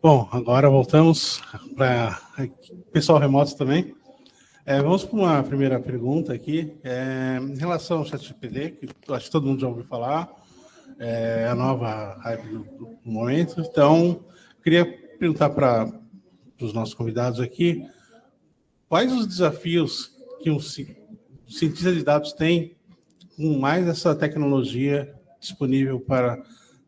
Bom, agora voltamos para pessoal remoto também. Vamos para uma primeira pergunta aqui. Em relação ao ChatGPT, que acho que todo mundo já ouviu falar, é a nova hype do momento. Então, queria perguntar para os nossos convidados aqui, quais os desafios que um cientista de dados tem com mais essa tecnologia disponível para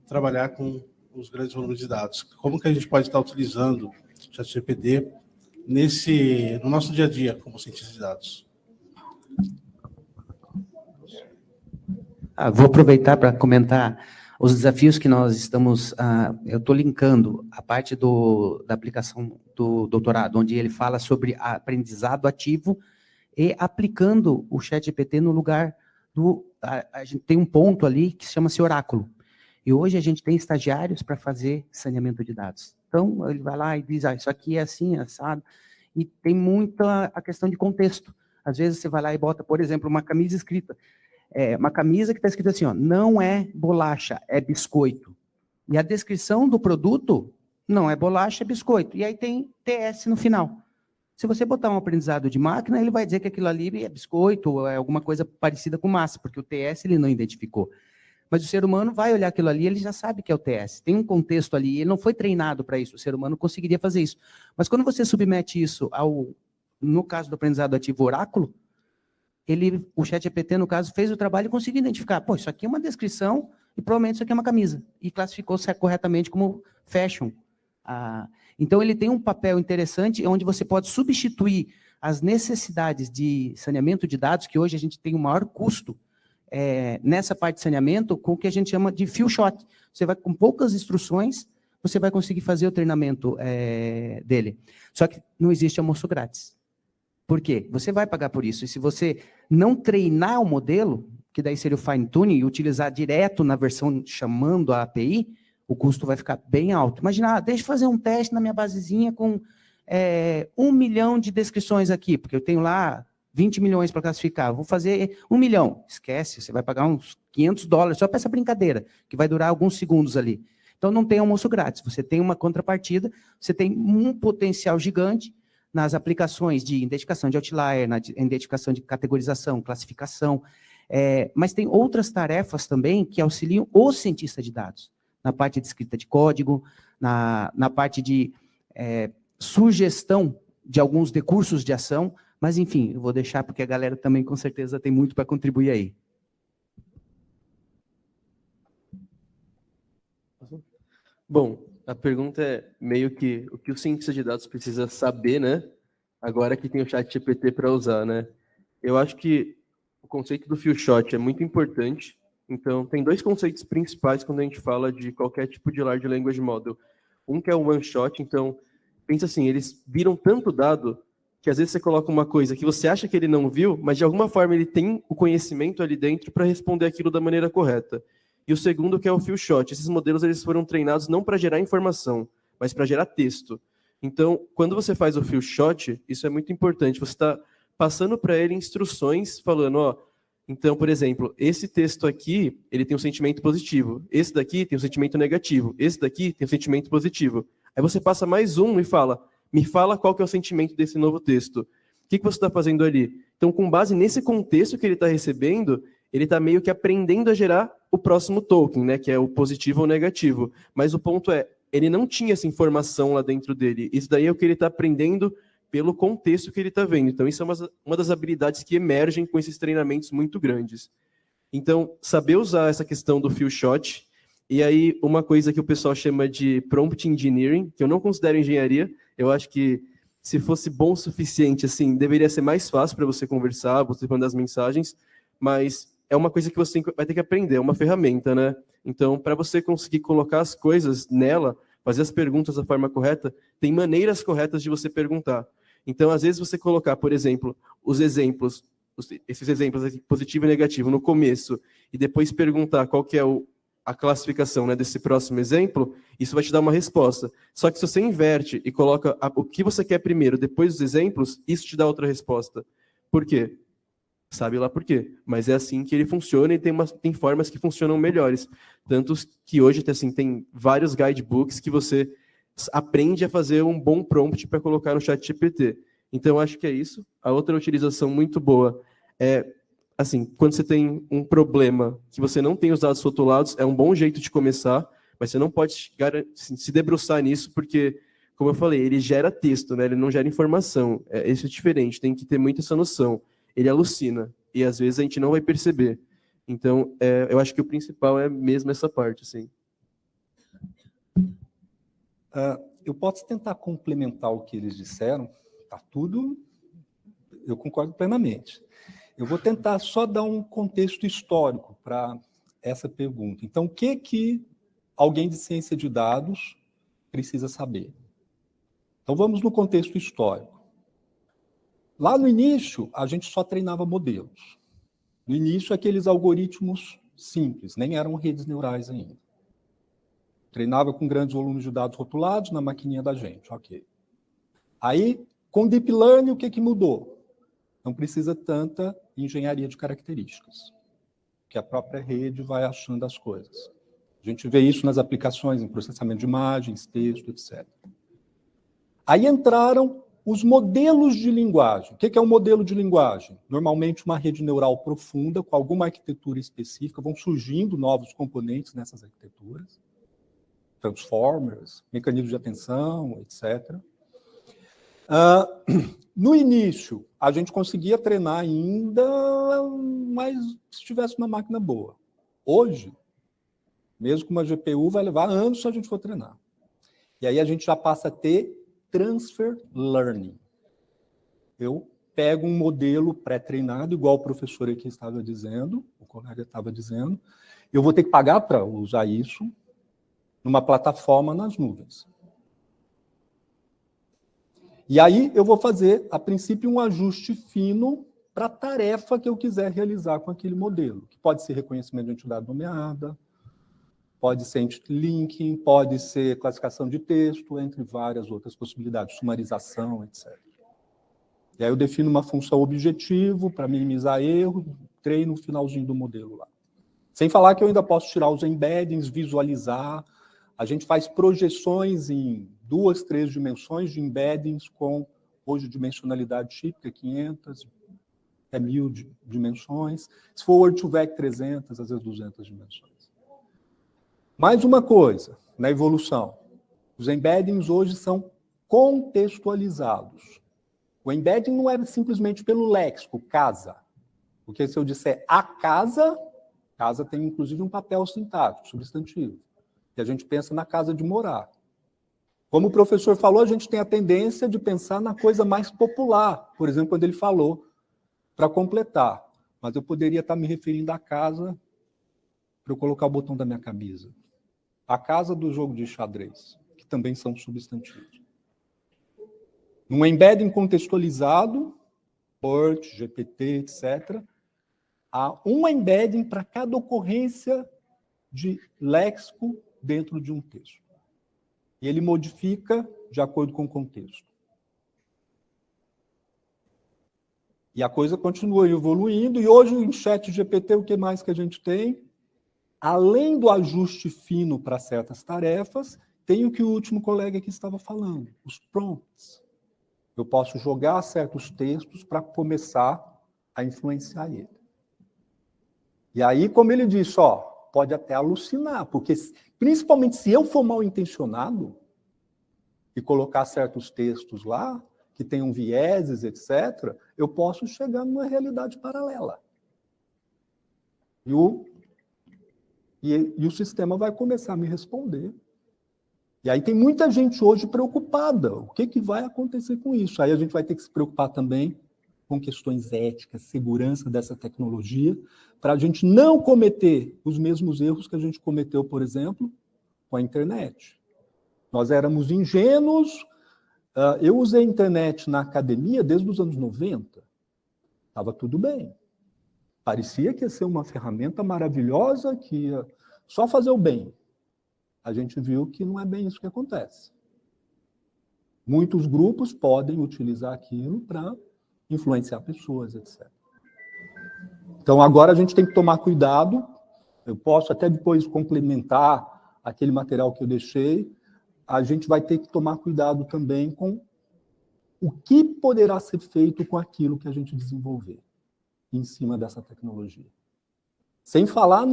trabalhar com os grandes volumes de dados? Como que a gente pode estar utilizando o ChatGPT no nosso dia a dia como cientista de dados? Vou aproveitar para comentar os desafios que nós estamos... eu estou linkando a parte da aplicação do doutorado, onde ele fala sobre aprendizado ativo e aplicando o ChatGPT no lugar do... A gente tem um ponto ali que chama-se oráculo. E hoje a gente tem estagiários para fazer saneamento de dados. Então, ele vai lá e diz, isso aqui é assim, assado. E tem muita a questão de contexto. Às vezes você vai lá e bota, por exemplo, uma camisa escrita. Uma camisa que está escrita assim, não é bolacha, é biscoito. E a descrição do produto não é bolacha, é biscoito. E aí tem TS no final. Se você botar um aprendizado de máquina, ele vai dizer que aquilo ali é biscoito ou é alguma coisa parecida com massa, porque o TS ele não identificou. Mas o ser humano vai olhar aquilo ali, ele já sabe que é o TS. Tem um contexto ali, ele não foi treinado para isso. O ser humano conseguiria fazer isso. Mas quando você submete isso no caso do aprendizado ativo oráculo, o ChatGPT, no caso, fez o trabalho e conseguiu identificar. Isso aqui é uma descrição e provavelmente isso aqui é uma camisa. E classificou corretamente como fashion. Então, ele tem um papel interessante onde você pode substituir as necessidades de saneamento de dados, que hoje a gente tem o maior custo nessa parte de saneamento, com o que a gente chama de few shot. Você vai, com poucas instruções, você vai conseguir fazer o treinamento dele. Só que não existe almoço grátis. Por quê? Você vai pagar por isso. E se você não treinar o modelo, que daí seria o fine-tuning, e utilizar direto na versão chamando a API, o custo vai ficar bem alto. Imagina, deixa eu fazer um teste na minha basezinha com 1 milhão de descrições aqui, porque eu tenho lá 20 milhões para classificar, vou fazer 1 milhão. Esquece, você vai pagar uns $500 só para essa brincadeira, que vai durar alguns segundos ali. Então, não tem almoço grátis, você tem uma contrapartida, você tem um potencial gigante nas aplicações de identificação de outlier, na identificação de categorização, classificação, mas tem outras tarefas também que auxiliam o cientista de dados, na parte de escrita de código, na parte de sugestão de alguns recursos de ação, mas, enfim, eu vou deixar porque a galera também, com certeza, tem muito para contribuir aí. Bom, a pergunta é meio que o que o cientista de dados precisa saber, né? Agora que tem o ChatGPT para usar, né? Eu acho que o conceito do few shot é muito importante. Então, tem dois conceitos principais quando a gente fala de qualquer tipo de large language model. Um que é o one shot, então, pensa assim, eles viram tanto dado que às vezes você coloca uma coisa que você acha que ele não viu, mas de alguma forma ele tem o conhecimento ali dentro para responder aquilo da maneira correta. E o segundo que é o few shot. Esses modelos eles foram treinados não para gerar informação, mas para gerar texto. Então, quando você faz o few shot, isso é muito importante. Você está passando para ele instruções falando, então, por exemplo, esse texto aqui, ele tem um sentimento positivo. Esse daqui tem um sentimento negativo. Esse daqui tem um sentimento positivo. Aí você passa mais um e fala, me fala qual que é o sentimento desse novo texto. O que você está fazendo ali? Então, com base nesse contexto que ele está recebendo, ele está meio que aprendendo a gerar o próximo token, né, que é o positivo ou negativo. Mas o ponto é, ele não tinha essa informação lá dentro dele. Isso daí é o que ele está aprendendo pelo contexto que ele está vendo. Então, isso é uma das habilidades que emergem com esses treinamentos muito grandes. Então, saber usar essa questão do few shot, e aí uma coisa que o pessoal chama de prompt engineering, que eu não considero engenharia, eu acho que se fosse bom o suficiente, assim, deveria ser mais fácil para você conversar, você mandar as mensagens, mas é uma coisa que você vai ter que aprender, é uma ferramenta, né? Então, para você conseguir colocar as coisas nela, fazer as perguntas da forma correta, tem maneiras corretas de você perguntar. Então, às vezes, você colocar, por exemplo, esses exemplos aqui, positivo e negativo, no começo, e depois perguntar qual que é a classificação, né, desse próximo exemplo, isso vai te dar uma resposta. Só que se você inverte e coloca o que você quer primeiro, depois dos exemplos, isso te dá outra resposta. Por quê? Sabe lá por quê. Mas é assim que ele funciona e tem formas que funcionam melhores. Tanto que hoje assim, tem vários guidebooks que você aprende a fazer um bom prompt para colocar no ChatGPT. Então, acho que é isso. A outra utilização muito boa é, assim, quando você tem um problema que você não tem os dados rotulados, é um bom jeito de começar, mas você não pode se debruçar nisso, porque, como eu falei, ele gera texto, né? Ele não gera informação. Isso é diferente, tem que ter muito essa noção. Ele alucina, e às vezes a gente não vai perceber. Então, eu acho que o principal é mesmo essa parte, assim. Eu posso tentar complementar o que eles disseram, tá tudo, eu concordo plenamente. Eu vou tentar só dar um contexto histórico para essa pergunta. Então, o que alguém de ciência de dados precisa saber? Então, vamos no contexto histórico. Lá no início, a gente só treinava modelos. No início, aqueles algoritmos simples, nem eram redes neurais ainda. Treinava com grandes volumes de dados rotulados na maquininha da gente, ok. Aí, com Deep Learning, o que mudou? Não precisa tanta engenharia de características, que a própria rede vai achando as coisas. A gente vê isso nas aplicações em processamento de imagens, texto, etc. Aí entraram os modelos de linguagem. O que é um modelo de linguagem? Normalmente uma rede neural profunda, com alguma arquitetura específica, vão surgindo novos componentes nessas arquiteturas, transformers, mecanismos de atenção, etc. No início, a gente conseguia treinar ainda, mas se estivesse uma máquina boa. Hoje, mesmo com uma GPU, vai levar anos se a gente for treinar. E aí a gente já passa a ter transfer learning. Eu pego um modelo pré-treinado, igual o professor aqui estava dizendo, o colega estava dizendo, eu vou ter que pagar para usar isso numa plataforma nas nuvens. E aí eu vou fazer, a princípio, um ajuste fino para a tarefa que eu quiser realizar com aquele modelo, que pode ser reconhecimento de entidade nomeada, pode ser linking, pode ser classificação de texto, entre várias outras possibilidades, sumarização, etc. E aí eu defino uma função objetivo para minimizar erro, treino o finalzinho do modelo lá. Sem falar que eu ainda posso tirar os embeddings, visualizar. A gente faz projeções em 2, 3 dimensões de embeddings com, hoje, dimensionalidade típica, 500, até 1000 dimensões. Se for Word2Vec, 300, às vezes 200 dimensões. Mais uma coisa, na evolução. Os embeddings hoje são contextualizados. O embedding não é simplesmente pelo léxico, casa. Porque se eu disser a casa, casa tem inclusive um papel sintático, substantivo. E a gente pensa na casa de morar. Como o professor falou, a gente tem a tendência de pensar na coisa mais popular. Por exemplo, quando ele falou, para completar. Mas eu poderia estar me referindo à casa para eu colocar o botão da minha camisa. A casa do jogo de xadrez, que também são substantivos. Num embedding contextualizado, BERT, GPT, etc., há um embedding para cada ocorrência de léxico dentro de um texto. E ele modifica de acordo com o contexto. E a coisa continua evoluindo, e hoje em ChatGPT, o que mais que a gente tem? Além do ajuste fino para certas tarefas, tem o que o último colega aqui estava falando, os prompts. Eu posso jogar certos textos para começar a influenciar ele. E aí, como ele disse, pode até alucinar, porque principalmente se eu for mal intencionado e colocar certos textos lá, que tenham vieses, etc., eu posso chegar numa realidade paralela. E o sistema vai começar a me responder. E aí tem muita gente hoje preocupada. O que vai acontecer com isso? Aí a gente vai ter que se preocupar também com questões éticas, segurança dessa tecnologia, para a gente não cometer os mesmos erros que a gente cometeu, por exemplo, com a internet. Nós éramos ingênuos. Eu usei a internet na academia desde os anos 90. Estava tudo bem. Parecia que ia ser uma ferramenta maravilhosa, que ia só fazer o bem. A gente viu que não é bem isso que acontece. Muitos grupos podem utilizar aquilo para influenciar pessoas, etc. Então, agora a gente tem que tomar cuidado. Eu posso até depois complementar aquele material que eu deixei, a gente vai ter que tomar cuidado também com o que poderá ser feito com aquilo que a gente desenvolver em cima dessa tecnologia. Sem falar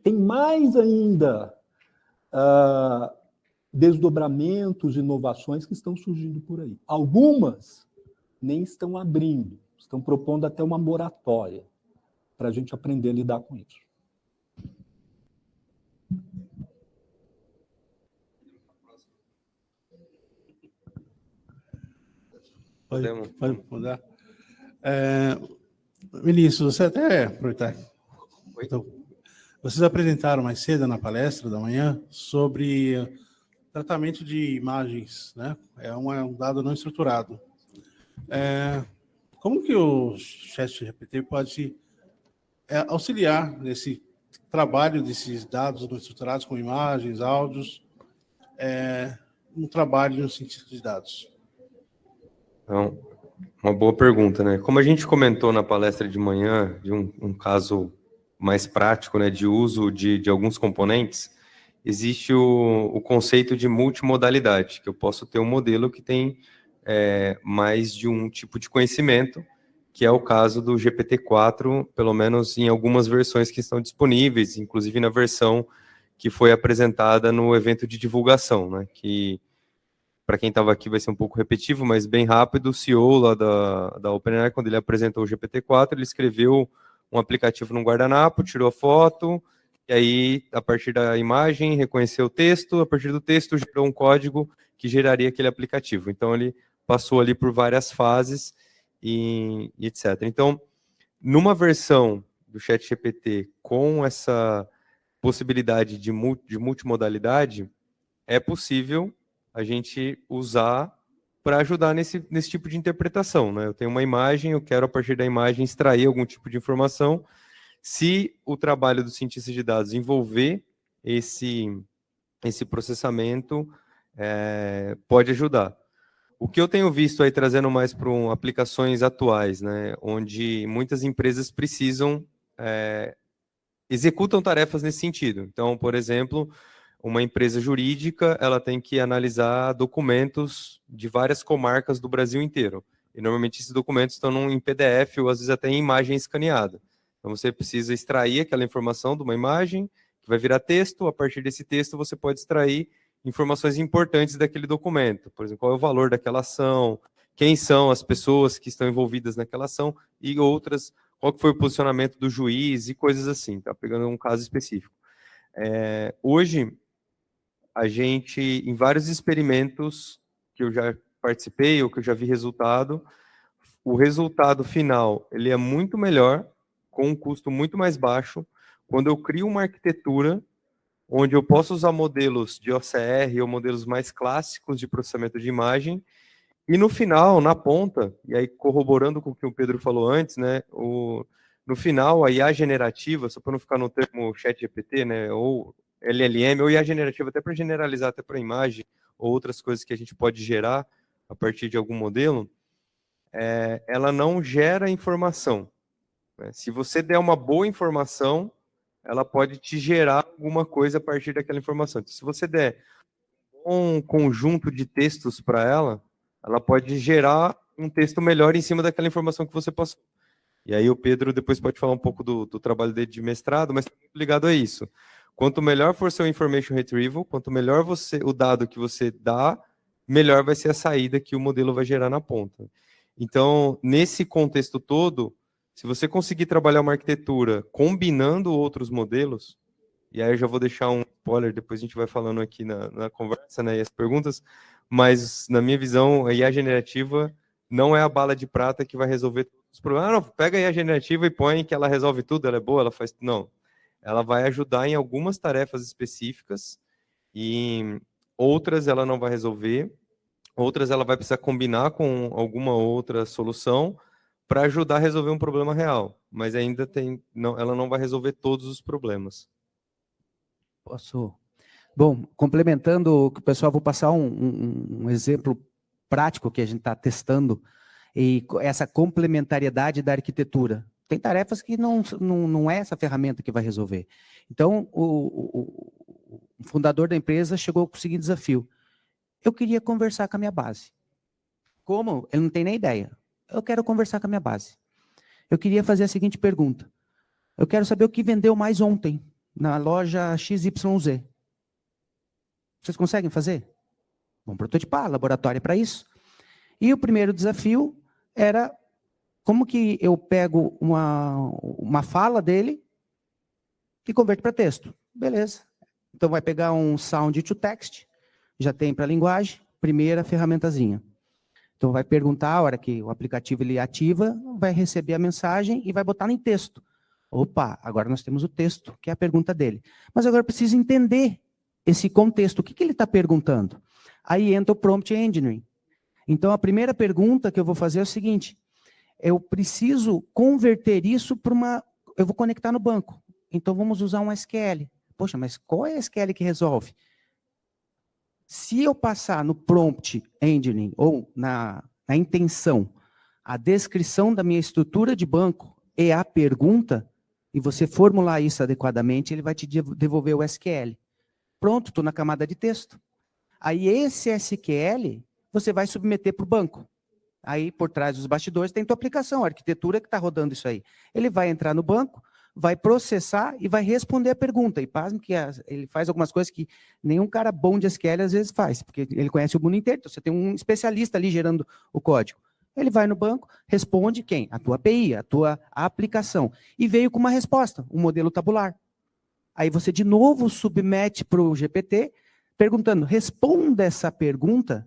tem mais ainda desdobramentos, inovações que estão surgindo por aí. Algumas nem estão abrindo, estão propondo até uma moratória para a gente aprender a lidar com isso. Pode mudar. Vinícius, você até aproveitar. Então, vocês apresentaram mais cedo na palestra da manhã sobre tratamento de imagens, né? É um dado não estruturado. Como que o ChatGPT pode auxiliar nesse trabalho desses dados não estruturados com imagens, áudios, no trabalho no cientista de dados? Então, uma boa pergunta, né? Como a gente comentou na palestra de manhã, de um caso mais prático, né, de uso de alguns componentes, existe o conceito de multimodalidade, que eu posso ter um modelo que tem mais de um tipo de conhecimento, que é o caso do GPT-4, pelo menos em algumas versões que estão disponíveis, inclusive na versão que foi apresentada no evento de divulgação, né, que, para quem estava aqui vai ser um pouco repetitivo, mas bem rápido, o CEO lá da OpenAI, quando ele apresentou o GPT-4, ele escreveu um aplicativo num guardanapo, tirou a foto, e aí, a partir da imagem, reconheceu o texto, a partir do texto, gerou um código que geraria aquele aplicativo. Então, ele passou ali por várias fases e etc. Então, numa versão do ChatGPT com essa possibilidade de multimodalidade, é possível a gente usar para ajudar nesse tipo de interpretação, né? Eu tenho uma imagem, eu quero, a partir da imagem, extrair algum tipo de informação. Se o trabalho do cientista de dados envolver esse processamento, pode ajudar. O que eu tenho visto aí, trazendo mais para aplicações atuais, né, onde muitas empresas precisam, executam tarefas nesse sentido. Então, por exemplo, uma empresa jurídica, ela tem que analisar documentos de várias comarcas do Brasil inteiro. E, normalmente, esses documentos estão em PDF ou, às vezes, até em imagem escaneada. Então, você precisa extrair aquela informação de uma imagem, que vai virar texto. A partir desse texto, você pode extrair informações importantes daquele documento. Por exemplo, qual é o valor daquela ação, quem são as pessoas que estão envolvidas naquela ação e outras, qual que foi o posicionamento do juiz e coisas assim. Tá pegando um caso específico. Hoje, a gente, em vários experimentos que eu já participei ou que eu já vi resultado, o resultado final ele é muito melhor, com um custo muito mais baixo, quando eu crio uma arquitetura onde eu posso usar modelos de OCR ou modelos mais clássicos de processamento de imagem, e no final, na ponta, e aí corroborando com o que o Pedro falou antes, né, no final, a IA generativa, só para não ficar no termo ChatGPT, né, ou LLM, ou IA generativa, até para generalizar, até para imagem, ou outras coisas que a gente pode gerar a partir de algum modelo, ela não gera informação. Né? Se você der uma boa informação, ela pode te gerar alguma coisa a partir daquela informação. Então, se você der um conjunto de textos para ela, ela pode gerar um texto melhor em cima daquela informação que você passou. E aí o Pedro depois pode falar um pouco do trabalho dele de mestrado, mas está muito ligado a isso. Quanto melhor for seu information retrieval, quanto melhor o dado que você dá, melhor vai ser a saída que o modelo vai gerar na ponta. Então, nesse contexto todo, se você conseguir trabalhar uma arquitetura combinando outros modelos, e aí eu já vou deixar um spoiler, depois a gente vai falando aqui na conversa, né, e as perguntas, mas na minha visão, a IA generativa não é a bala de prata que vai resolver todos os problemas. Não, pega a IA generativa e põe que ela resolve tudo, ela é boa, ela faz... Não, ela vai ajudar em algumas tarefas específicas e outras ela não vai resolver, outras ela vai precisar combinar com alguma outra solução para ajudar a resolver um problema real, mas ainda ela não vai resolver todos os problemas. Posso? Bom, complementando o que o pessoal, vou passar um exemplo prático que a gente está testando, e essa complementariedade da arquitetura. Tem tarefas que não é essa ferramenta que vai resolver. Então, o fundador da empresa chegou com o seguinte desafio: eu queria conversar com a minha base. Como? Ele não tem nem ideia. Eu quero conversar com a minha base. Eu queria fazer a seguinte pergunta: eu quero saber o que vendeu mais ontem na loja XYZ. Vocês conseguem fazer? Vamos prototipar, laboratório para isso. E o primeiro desafio era como que eu pego uma fala dele e converto para texto. Beleza. Então vai pegar um sound to text, já tem para linguagem, primeira ferramentazinha. Então vai perguntar, a hora que o aplicativo ele ativa, vai receber a mensagem e vai botar em texto. Opa, agora nós temos o texto, que é a pergunta dele. Mas agora eu preciso entender esse contexto, o que ele está perguntando. Aí entra o prompt engineering. Então a primeira pergunta que eu vou fazer é o seguinte: eu preciso converter isso para uma... Eu vou conectar no banco. Então vamos usar um SQL. Poxa, mas qual é a SQL que resolve? Se eu passar no prompt engineering ou na intenção a descrição da minha estrutura de banco e a pergunta, e você formular isso adequadamente, ele vai te devolver o SQL. Pronto, estou na camada de texto. Aí esse SQL você vai submeter para o banco. Aí por trás dos bastidores tem tua aplicação, a arquitetura que está rodando isso aí. Ele vai entrar no banco, vai processar e vai responder a pergunta. E pasme que ele faz algumas coisas que nenhum cara bom de SQL às vezes faz, porque ele conhece o mundo inteiro. Então você tem um especialista ali gerando o código. Ele vai no banco, responde quem? A tua API, a tua aplicação. E veio com uma resposta, um modelo tabular. Aí você de novo submete para o GPT, perguntando, responda essa pergunta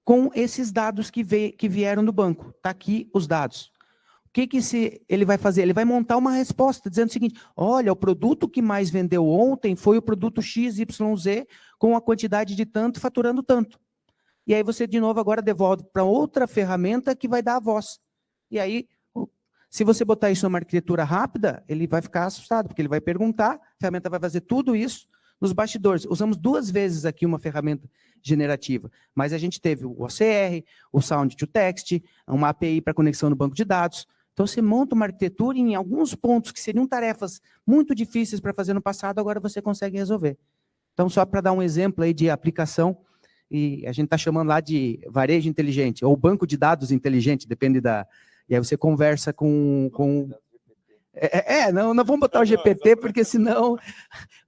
com esses dados que vieram do banco. Está aqui os dados. O que ele vai fazer? Ele vai montar uma resposta dizendo o seguinte: olha, o produto que mais vendeu ontem foi o produto XYZ com a quantidade de tanto, faturando tanto. E aí você, de novo, agora devolve para outra ferramenta que vai dar a voz. E aí, se você botar isso numa arquitetura rápida, ele vai ficar assustado, porque ele vai perguntar, a ferramenta vai fazer tudo isso nos bastidores. Usamos 2 vezes aqui uma ferramenta generativa, mas a gente teve o OCR, o Sound to Text, uma API para conexão no banco de dados. Então, você monta uma arquitetura em alguns pontos que seriam tarefas muito difíceis para fazer no passado, agora você consegue resolver. Então, só para dar um exemplo aí de aplicação, e a gente está chamando lá de varejo inteligente, ou banco de dados inteligente, depende da... E aí você conversa com... Não vamos botar o GPT, porque senão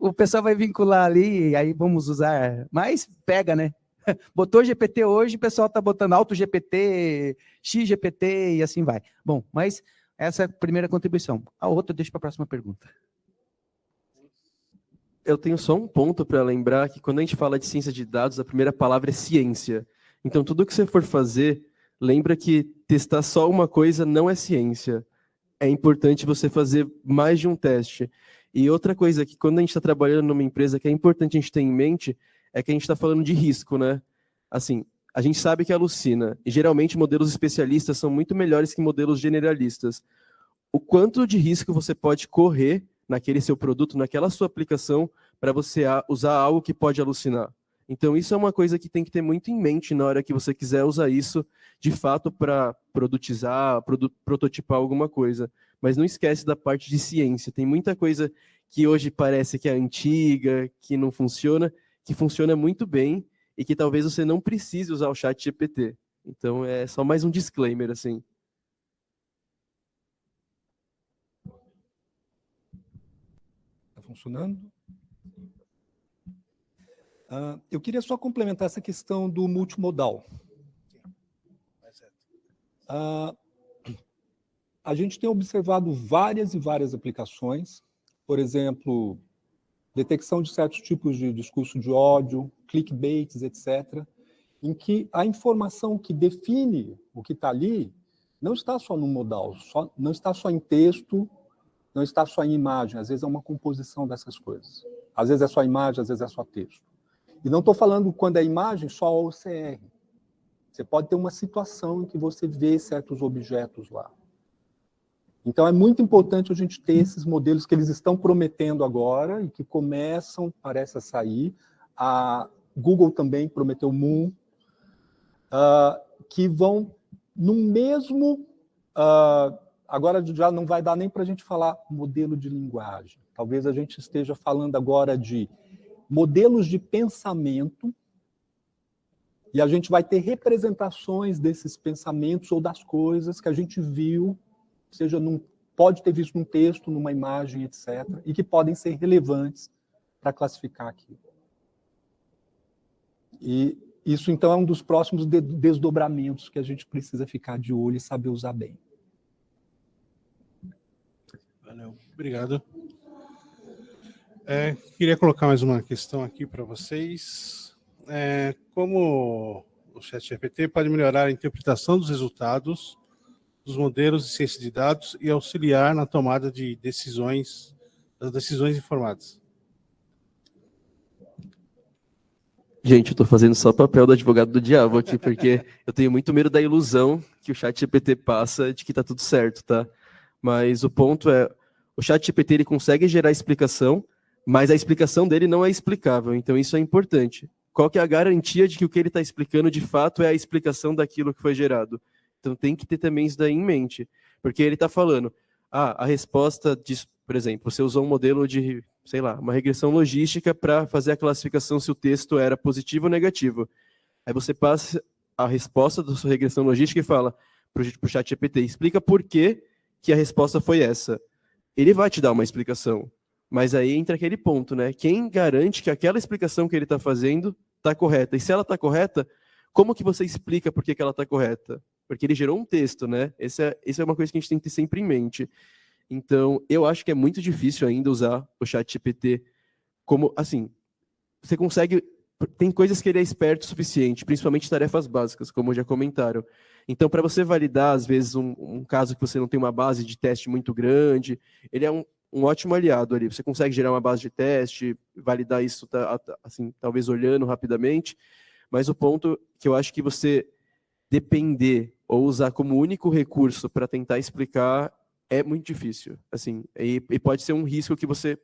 o pessoal vai vincular ali, e aí vamos usar... Mas pega, né? Botou GPT hoje, o pessoal está botando Auto GPT, XGPT e assim vai. Bom, mas essa é a primeira contribuição. A outra eu deixo para a próxima pergunta. Eu tenho só um ponto para lembrar, que quando a gente fala de ciência de dados, a primeira palavra é ciência. Então, tudo que você for fazer, lembra que testar só uma coisa não é ciência. É importante você fazer mais de um teste. E outra coisa, que quando a gente está trabalhando numa empresa, que é importante a gente ter em mente, é que a gente está falando de risco, né? Assim, a gente sabe que alucina, e geralmente modelos especialistas são muito melhores que modelos generalistas. O quanto de risco você pode correr naquele seu produto, naquela sua aplicação, para você usar algo que pode alucinar. Então, isso é uma coisa que tem que ter muito em mente na hora que você quiser usar isso, de fato, para produtizar, prototipar alguma coisa. Mas não esquece da parte de ciência. Tem muita coisa que hoje parece que é antiga, que não funciona, que funciona muito bem e que talvez você não precise usar o ChatGPT. Então, é só mais um disclaimer, assim. Está funcionando? Eu queria só complementar essa questão do multimodal. A gente tem observado várias e várias aplicações, por exemplo, detecção de certos tipos de discurso de ódio, clickbaits, etc., em que a informação que define o que está ali não está só no modal, não está só em texto, não está só em imagem, às vezes é uma composição dessas coisas. Às vezes é só imagem, às vezes é só texto. E não estou falando, quando é imagem, só o OCR. Você pode ter uma situação em que você vê certos objetos lá. Então, é muito importante a gente ter esses modelos que eles estão prometendo agora e que começam, parece, a sair. A Google também prometeu Moon, que vão no mesmo agora já não vai dar nem para a gente falar modelo de linguagem. Talvez a gente esteja falando agora de modelos de pensamento, e a gente vai ter representações desses pensamentos ou das coisas que a gente viu, seja pode ter visto num texto, numa imagem, etc., e que podem ser relevantes para classificar aquilo. E isso, então, é um dos próximos desdobramentos que a gente precisa ficar de olho e saber usar bem. Valeu, obrigado. Queria colocar mais uma questão aqui para vocês. Como o ChatGPT pode melhorar a interpretação dos resultados dos modelos de ciência de dados e auxiliar na tomada de decisões, das decisões informadas? Gente, eu estou fazendo só o papel do advogado do diabo aqui, porque eu tenho muito medo da ilusão que o ChatGPT passa de que está tudo certo, tá? Mas o ponto é, o ChatGPT ele consegue gerar explicação, mas a explicação dele não é explicável, então isso é importante. Qual que é a garantia de que o que ele está explicando de fato é a explicação daquilo que foi gerado? Então tem que ter também isso daí em mente, porque ele está falando, a resposta diz, por exemplo, você usou um modelo de, sei lá, uma regressão logística para fazer a classificação se o texto era positivo ou negativo. Aí você passa a resposta da sua regressão logística e fala para o ChatGPT, explica por que a resposta foi essa. Ele vai te dar uma explicação, mas aí entra aquele ponto, né? Quem garante que aquela explicação que ele está fazendo está correta? E se ela está correta, como que você explica por que ela está correta? Porque ele gerou um texto, né? Essa é uma coisa que a gente tem que ter sempre em mente. Então, eu acho que é muito difícil ainda usar o ChatGPT como, assim, você consegue, tem coisas que ele é esperto o suficiente, principalmente tarefas básicas, como já comentaram. Então, para você validar, às vezes, um caso que você não tem uma base de teste muito grande, ele é um ótimo aliado ali. Você consegue gerar uma base de teste, validar isso, assim, talvez olhando rapidamente, mas o ponto que eu acho que você depender ou usar como único recurso para tentar explicar é muito difícil, assim, e pode ser um risco que você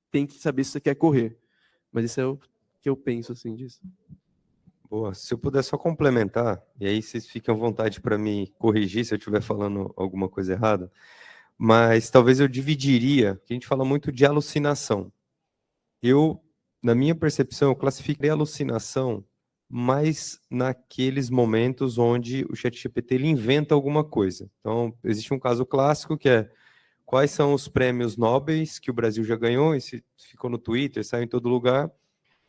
tem que saber se você quer correr, mas isso é o que eu penso, assim, disso. Boa, se eu puder só complementar, e aí vocês fiquem à vontade para me corrigir se eu estiver falando alguma coisa errada, mas talvez eu dividiria, que a gente fala muito de alucinação. Na minha percepção, eu classificaria a alucinação mais naqueles momentos onde o ChatGPT ele inventa alguma coisa. Então, existe um caso clássico que é quais são os prêmios Nobel que o Brasil já ganhou, esse ficou no Twitter, saiu em todo lugar.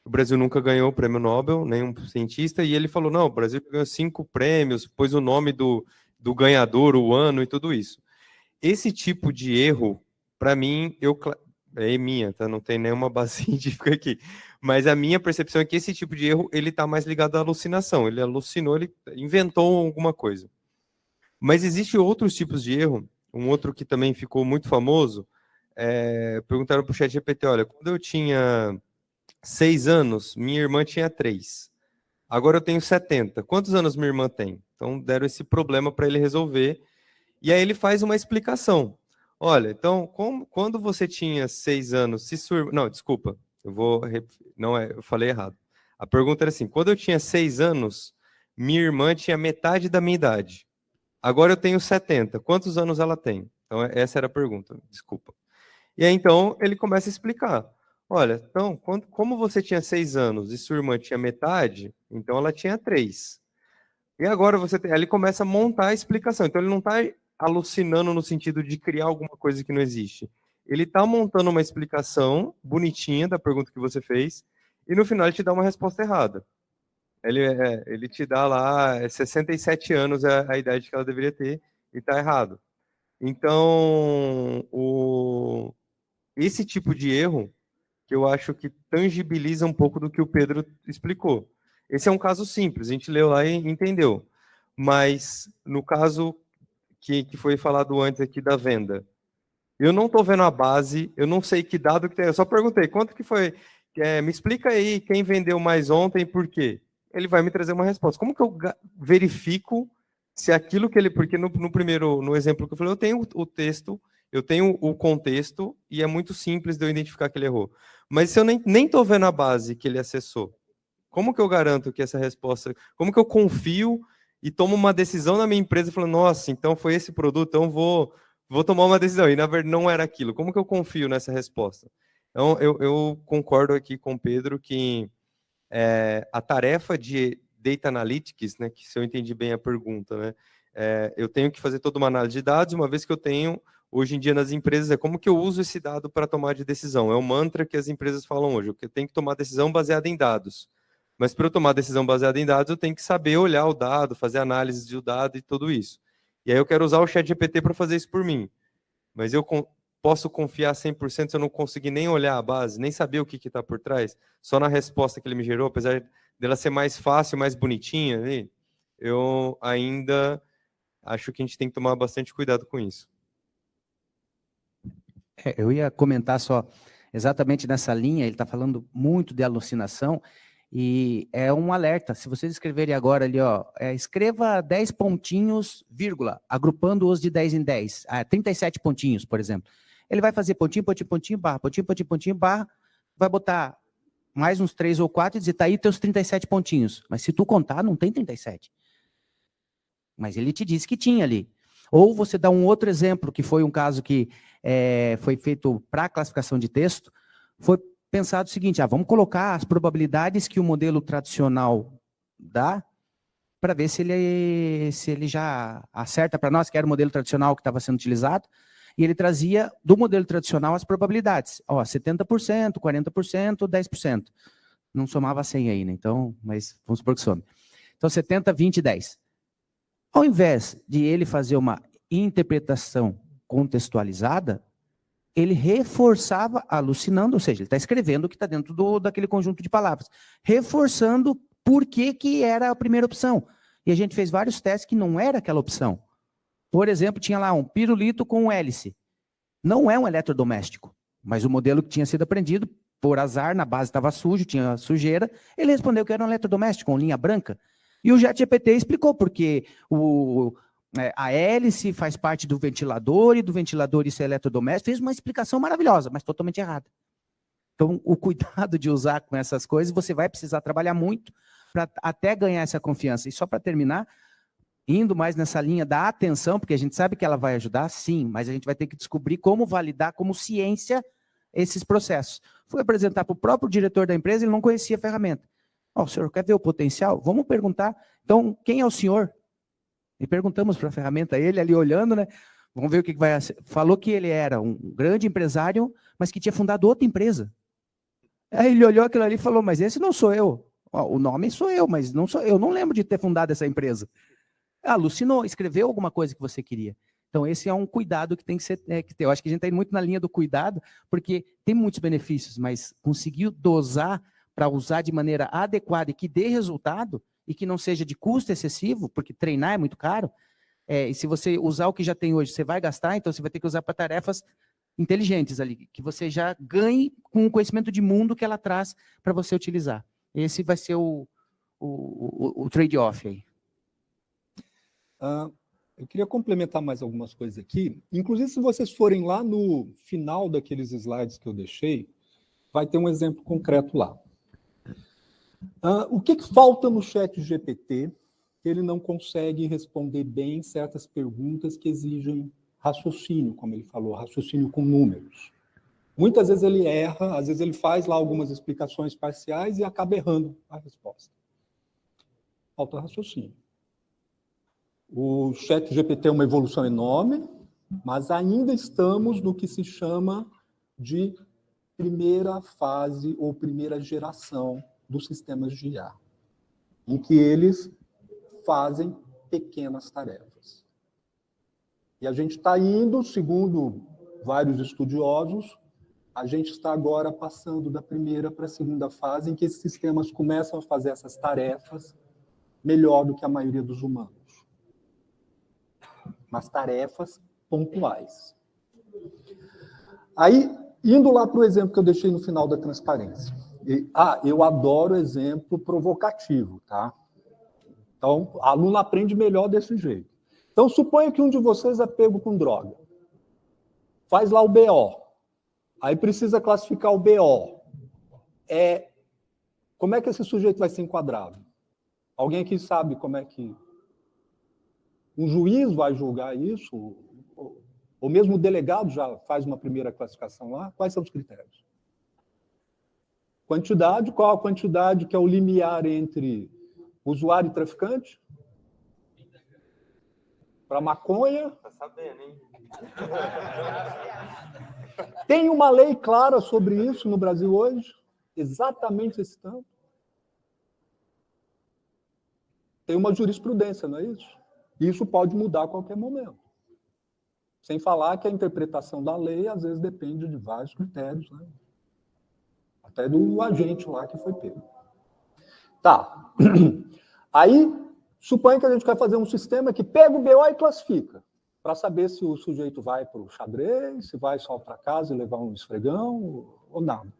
O Brasil nunca ganhou o prêmio Nobel, nenhum cientista, e ele falou, não, o Brasil ganhou 5 prêmios, pôs o nome do ganhador, o ano e tudo isso. Esse tipo de erro, para mim, é minha, tá? Não tem nenhuma base científica aqui, mas a minha percepção é que esse tipo de erro, ele está mais ligado à alucinação, ele alucinou, ele inventou alguma coisa. Mas existe outros tipos de erro, um outro que também ficou muito famoso, perguntaram para o ChatGPT, olha, quando eu tinha 6 anos, minha irmã tinha 3. Agora eu tenho 70. Quantos anos minha irmã tem? Então deram esse problema para ele resolver. E aí ele faz uma explicação. Olha, então, quando você tinha 6 anos, se sua irmã... Não, desculpa, eu falei errado. A pergunta era assim, quando eu tinha 6 anos, minha irmã tinha metade da minha idade. Agora eu tenho 70. Quantos anos ela tem? Então essa era a pergunta, desculpa. E aí então ele começa a explicar. Olha, então, como você tinha 6 anos e sua irmã tinha metade, então ela tinha 3. E agora ele começa a montar a explicação. Então ele não está alucinando no sentido de criar alguma coisa que não existe. Ele está montando uma explicação bonitinha da pergunta que você fez e no final ele te dá uma resposta errada. Ele te dá lá 67 anos a idade que ela deveria ter e está errado. Então, esse tipo de erro que eu acho que tangibiliza um pouco do que o Pedro explicou. Esse é um caso simples, a gente leu lá e entendeu. Mas, no caso que foi falado antes aqui da venda, eu não estou vendo a base, eu não sei que dado que tem, eu só perguntei, quanto que foi? Me explica aí quem vendeu mais ontem e por quê? Ele vai me trazer uma resposta. Como que eu verifico se aquilo que ele... Porque no exemplo que eu falei, eu tenho o texto, eu tenho o contexto e é muito simples de eu identificar que ele errou. Mas se eu nem estou vendo a base que ele acessou, como que eu garanto que essa resposta... Como que eu confio e tomo uma decisão na minha empresa falando, nossa, então foi esse produto, então vou tomar uma decisão. E, na verdade, não era aquilo. Como que eu confio nessa resposta? Então, eu concordo aqui com o Pedro que a tarefa de Data Analytics, né, que se eu entendi bem a pergunta, né, eu tenho que fazer toda uma análise de dados, uma vez que eu tenho, hoje em dia nas empresas, como que eu uso esse dado para tomar de decisão? É o mantra que as empresas falam hoje, eu tenho que tomar decisão baseada em dados. Mas para eu tomar decisão baseada em dados, eu tenho que saber olhar o dado, fazer análise do dado e tudo isso. E aí eu quero usar o ChatGPT para fazer isso por mim. Mas eu posso confiar 100% se eu não conseguir nem olhar a base, nem saber o que está por trás, só na resposta que ele me gerou, apesar dela ser mais fácil, mais bonitinha, né? Eu ainda acho que a gente tem que tomar bastante cuidado com isso. Eu ia comentar só, exatamente nessa linha, ele está falando muito de alucinação, e é um alerta. Se vocês escreverem agora ali, ó, escreva 10 pontinhos, vírgula, agrupando-os de 10 em 10, 37 pontinhos, por exemplo. Ele vai fazer pontinho, pontinho, pontinho, barra, pontinho, pontinho, pontinho, barra, vai botar mais uns 3 ou 4 e dizer, tá aí teus 37 pontinhos. Mas se tu contar, não tem 37. Mas ele te disse que tinha ali. Ou você dá um outro exemplo, que foi um caso que foi feito para classificação de texto, foi pensado o seguinte, vamos colocar as probabilidades que o modelo tradicional dá, para ver se ele já acerta para nós, que era o modelo tradicional que estava sendo utilizado, e ele trazia do modelo tradicional as probabilidades. 70%, 40%, 10%. Não somava 100 aí, né? Então, mas vamos supor que some. Então, 70, 20, 10. Ao invés de ele fazer uma interpretação contextualizada, ele reforçava alucinando, ou seja, ele está escrevendo o que está dentro daquele conjunto de palavras, reforçando por que era a primeira opção. E a gente fez vários testes que não era aquela opção. Por exemplo, tinha lá um pirulito com hélice. Não é um eletrodoméstico, mas o modelo que tinha sido aprendido, por azar, na base estava sujo, tinha sujeira, ele respondeu que era um eletrodoméstico, com linha branca. E o ChatGPT explicou porque a hélice faz parte do ventilador, e do ventilador isso é eletrodoméstico, fez uma explicação maravilhosa, mas totalmente errada. Então, o cuidado de usar com essas coisas, você vai precisar trabalhar muito para até ganhar essa confiança. E só para terminar, indo mais nessa linha da atenção, porque a gente sabe que ela vai ajudar, sim, mas a gente vai ter que descobrir como validar como ciência esses processos. Fui apresentar para o próprio diretor da empresa, ele não conhecia a ferramenta. O senhor quer ver o potencial? Vamos perguntar. Então, quem é o senhor? E perguntamos para a ferramenta, ele ali olhando, né? Vamos ver o que vai... Falou que ele era um grande empresário, mas que tinha fundado outra empresa. Aí ele olhou aquilo ali e falou, mas esse não sou eu. O nome sou eu, mas não sou eu. Não lembro de ter fundado essa empresa. Alucinou, escreveu alguma coisa que você queria. Então, esse é um cuidado que tem que ter. Eu acho que a gente está indo muito na linha do cuidado, porque tem muitos benefícios, mas conseguir dosar para usar de maneira adequada e que dê resultado, e que não seja de custo excessivo, porque treinar é muito caro, e se você usar o que já tem hoje, você vai gastar, então você vai ter que usar para tarefas inteligentes ali, que você já ganhe com o conhecimento de mundo que ela traz para você utilizar. Esse vai ser o trade-off aí. Eu queria complementar mais algumas coisas aqui. Inclusive, se vocês forem lá no final daqueles slides que eu deixei, vai ter um exemplo concreto lá. O que falta no ChatGPT que ele não consegue responder bem certas perguntas que exigem raciocínio, como ele falou, raciocínio com números. Muitas vezes ele erra, às vezes ele faz lá algumas explicações parciais e acaba errando a resposta. Falta raciocínio. O ChatGPT é uma evolução enorme, mas ainda estamos no que se chama de primeira fase ou primeira geração dos sistemas de IA, em que eles fazem pequenas tarefas. E a gente está indo, segundo vários estudiosos, a gente está agora passando da primeira para a segunda fase, em que esses sistemas começam a fazer essas tarefas melhor do que a maioria dos humanos. Mas tarefas pontuais. Aí, indo lá para o exemplo que eu deixei no final da transparência. Eu adoro exemplo provocativo, tá? Então, aluno aprende melhor desse jeito. Então, suponha que um de vocês é pego com droga. Faz lá o BO. Aí precisa classificar o BO. Como é que esse sujeito vai ser enquadrado? Alguém aqui sabe como é que... Um juiz vai julgar isso, ou mesmo o delegado já faz uma primeira classificação lá. Quais são os critérios? Quantidade, qual a quantidade que é o limiar entre usuário e traficante? Para maconha. Tá sabendo, hein? Tem uma lei clara sobre isso no Brasil hoje? Exatamente esse tanto? Tem uma jurisprudência, não é isso? Isso pode mudar a qualquer momento. Sem falar que a interpretação da lei, às vezes, depende de vários critérios, né? Até do agente lá que foi pego. Tá. Aí, suponha que a gente quer fazer um sistema que pega o BO e classifica, para saber se o sujeito vai para o xadrez, se vai só para casa e levar um esfregão, ou nada.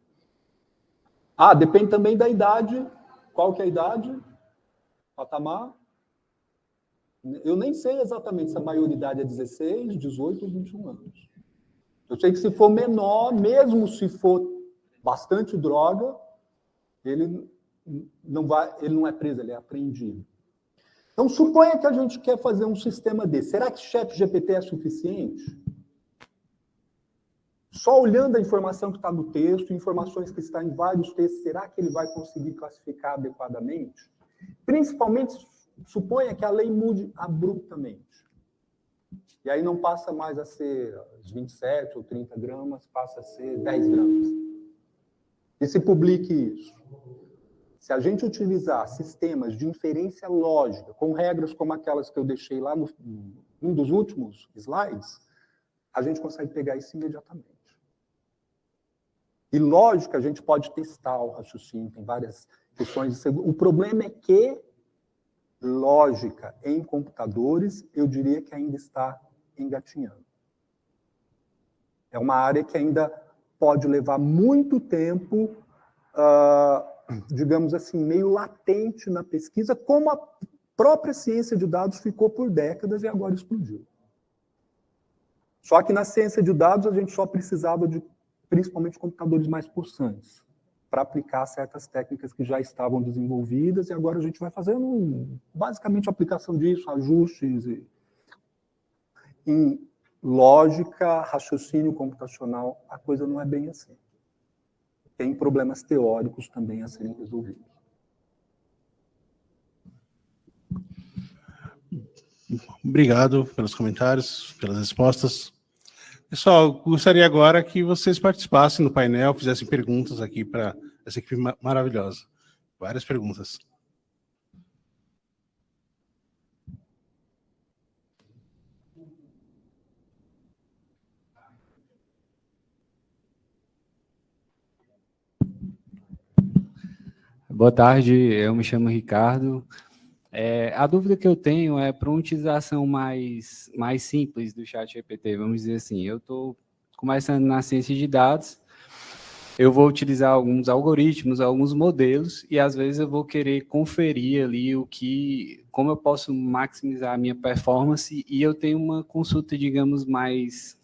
Ah, depende também da idade. Qual que é a idade? Patamar. Eu nem sei exatamente se a maioridade é 16, 18 ou 21 anos. Eu sei que se for menor, mesmo se for bastante droga, ele não é preso, ele é apreendido. Então, suponha que a gente quer fazer um sistema desse. Será que ChatGPT é suficiente? Só olhando a informação que está no texto, informações que estão em vários textos, será que ele vai conseguir classificar adequadamente? Principalmente, suponha que a lei mude abruptamente. E aí não passa mais a ser 27 ou 30 gramas, passa a ser 10 gramas. E se publique isso. Se a gente utilizar sistemas de inferência lógica, com regras como aquelas que eu deixei lá num dos últimos slides, a gente consegue pegar isso imediatamente. E lógica, a gente pode testar o raciocínio, tem várias questões de segurança. O problema é que lógica em computadores, eu diria que ainda está engatinhando. É uma área que ainda pode levar muito tempo, digamos assim, meio latente na pesquisa, como a própria ciência de dados ficou por décadas e agora explodiu. Só que na ciência de dados a gente só precisava de, principalmente, computadores mais possantes para aplicar certas técnicas que já estavam desenvolvidas, e agora a gente vai fazendo, basicamente, a aplicação disso, ajustes. Em lógica, raciocínio computacional, a coisa não é bem assim. Tem problemas teóricos também a serem resolvidos. Obrigado pelos comentários, pelas respostas. Pessoal, gostaria agora que vocês participassem no painel, fizessem perguntas aqui para essa equipe maravilhosa. Várias perguntas. Boa tarde, eu me chamo Ricardo. A dúvida que eu tenho é para uma utilização mais simples do ChatGPT, vamos dizer assim. Eu estou começando na ciência de dados, eu vou utilizar alguns algoritmos, alguns modelos, e às vezes eu vou querer conferir ali como eu posso maximizar a minha performance, e eu tenho uma consulta, digamos, mais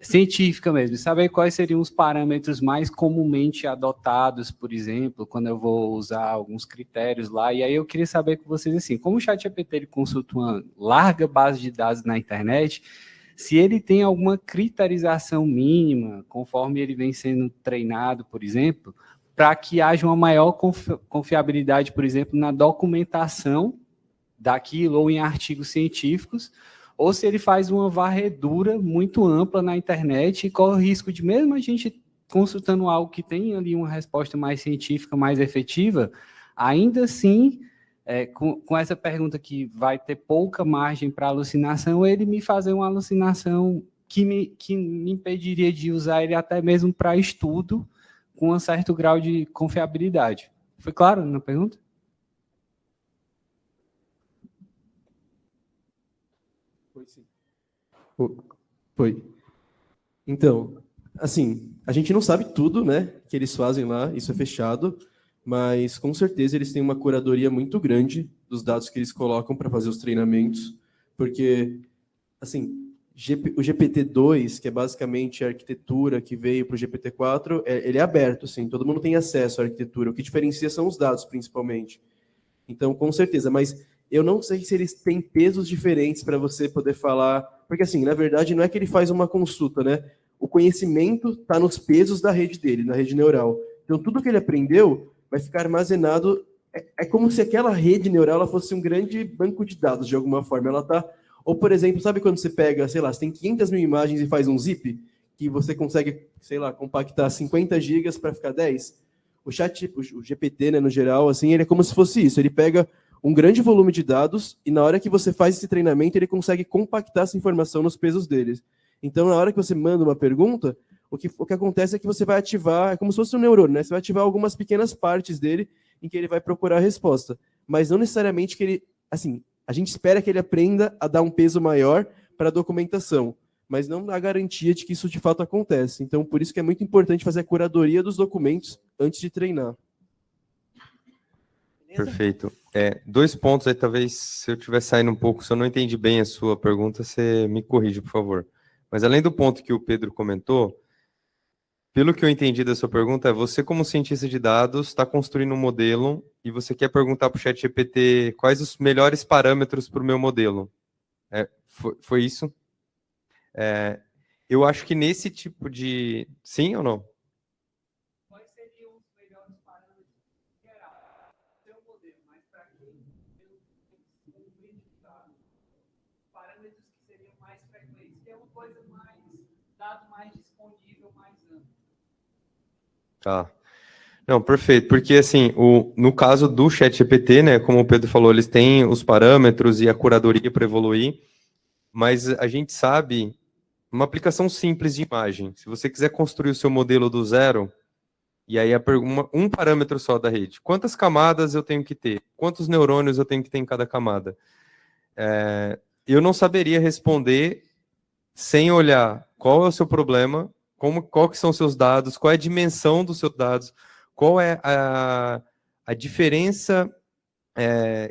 científica mesmo, saber quais seriam os parâmetros mais comumente adotados, por exemplo, quando eu vou usar alguns critérios lá, e aí eu queria saber com vocês, assim, como o ChatGPT ele consulta uma larga base de dados na internet, se ele tem alguma criterização mínima, conforme ele vem sendo treinado, por exemplo, para que haja uma maior confiabilidade, por exemplo, na documentação daquilo ou em artigos científicos, ou se ele faz uma varredura muito ampla na internet e corre o risco de, mesmo a gente consultando algo que tem ali uma resposta mais científica, mais efetiva, ainda assim, com essa pergunta que vai ter pouca margem para alucinação, ele me fazer uma alucinação que me impediria de usar ele até mesmo para estudo, com um certo grau de confiabilidade. Foi claro na pergunta? Foi sim. Foi. Então, assim, a gente não sabe tudo, né, que eles fazem lá, isso é fechado, mas com certeza eles têm uma curadoria muito grande dos dados que eles colocam para fazer os treinamentos, porque, assim, o GPT-2, que é basicamente a arquitetura que veio para o GPT-4, ele é aberto, assim, todo mundo tem acesso à arquitetura, o que diferencia são os dados, principalmente. Então, com certeza, mas eu não sei se eles têm pesos diferentes para você poder falar, porque assim, na verdade, não é que ele faz uma consulta, né? O conhecimento está nos pesos da rede dele, na rede neural. Então, tudo que ele aprendeu vai ficar armazenado. É como se aquela rede neural ela fosse um grande banco de dados, de alguma forma. Ela tá. Ou, por exemplo, sabe quando você pega, sei lá, você tem 500 mil imagens e faz um zip, que você consegue, sei lá, compactar 50 gigas para ficar 10? O GPT, né, no geral, assim, ele é como se fosse isso. Ele pega um grande volume de dados e na hora que você faz esse treinamento, ele consegue compactar essa informação nos pesos deles. Então, na hora que você manda uma pergunta, o que acontece é que você vai ativar, é como se fosse um neurônio, né? Você vai ativar algumas pequenas partes dele em que ele vai procurar a resposta. Mas não necessariamente que ele, assim, a gente espera que ele aprenda a dar um peso maior para a documentação, mas não dá garantia de que isso de fato acontece. Então, por isso que é muito importante fazer a curadoria dos documentos antes de treinar. Perfeito. 2 pontos aí, talvez, se eu estiver saindo um pouco, se eu não entendi bem a sua pergunta, você me corrige, por favor. Mas além do ponto que o Pedro comentou, pelo que eu entendi da sua pergunta, você como cientista de dados está construindo um modelo e você quer perguntar para o ChatGPT quais os melhores parâmetros para o meu modelo. Foi isso? Eu acho que nesse tipo de... Sim ou não? Quais seriam os melhores parâmetros geral do seu modelo, mas para quem parâmetros que seriam mais frequentes, que é uma coisa mais, dado mais disponível, mais amplo. Tá. Não, perfeito, porque assim, no caso do ChatGPT, né, como o Pedro falou, eles têm os parâmetros e a curadoria para evoluir, mas a gente sabe, uma aplicação simples de imagem, se você quiser construir o seu modelo do zero, e aí um parâmetro só da rede, quantas camadas eu tenho que ter? Quantos neurônios eu tenho que ter em cada camada? Eu não saberia responder sem olhar qual é o seu problema, qual que são os seus dados, qual é a dimensão dos seus dados, qual é a diferença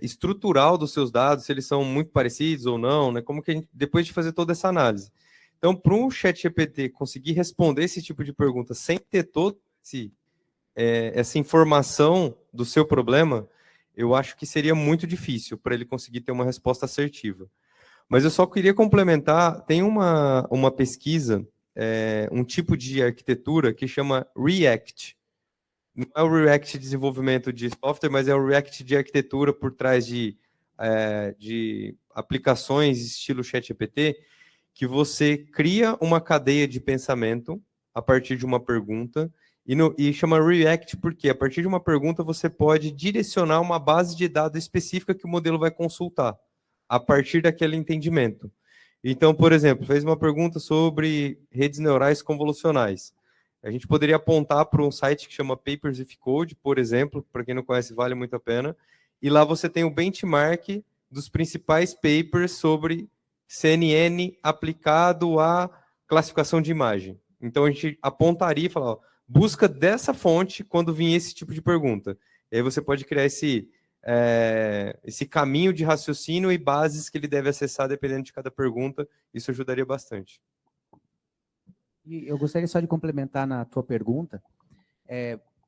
estrutural dos seus dados, se eles são muito parecidos ou não, né? Como que a gente, depois de fazer toda essa análise. Então, para um ChatGPT conseguir responder esse tipo de pergunta sem ter toda essa informação do seu problema, eu acho que seria muito difícil para ele conseguir ter uma resposta assertiva. Mas eu só queria complementar, tem uma pesquisa, um tipo de arquitetura que chama React. Não é o React de desenvolvimento de software, mas é o React de arquitetura por trás de aplicações estilo ChatGPT, que você cria uma cadeia de pensamento a partir de uma pergunta, e chama React porque a partir de uma pergunta você pode direcionar uma base de dados específica que o modelo vai consultar, a partir daquele entendimento. Então, por exemplo, fez uma pergunta sobre redes neurais convolucionais. A gente poderia apontar para um site que chama Papers with Code, por exemplo, para quem não conhece, vale muito a pena, e lá você tem o benchmark dos principais papers sobre CNN aplicado à classificação de imagem. Então, a gente apontaria e falar, ó, busca dessa fonte quando vir esse tipo de pergunta. E aí você pode criar esse caminho de raciocínio e bases que ele deve acessar dependendo de cada pergunta. Isso ajudaria bastante. E eu gostaria só de complementar na tua pergunta,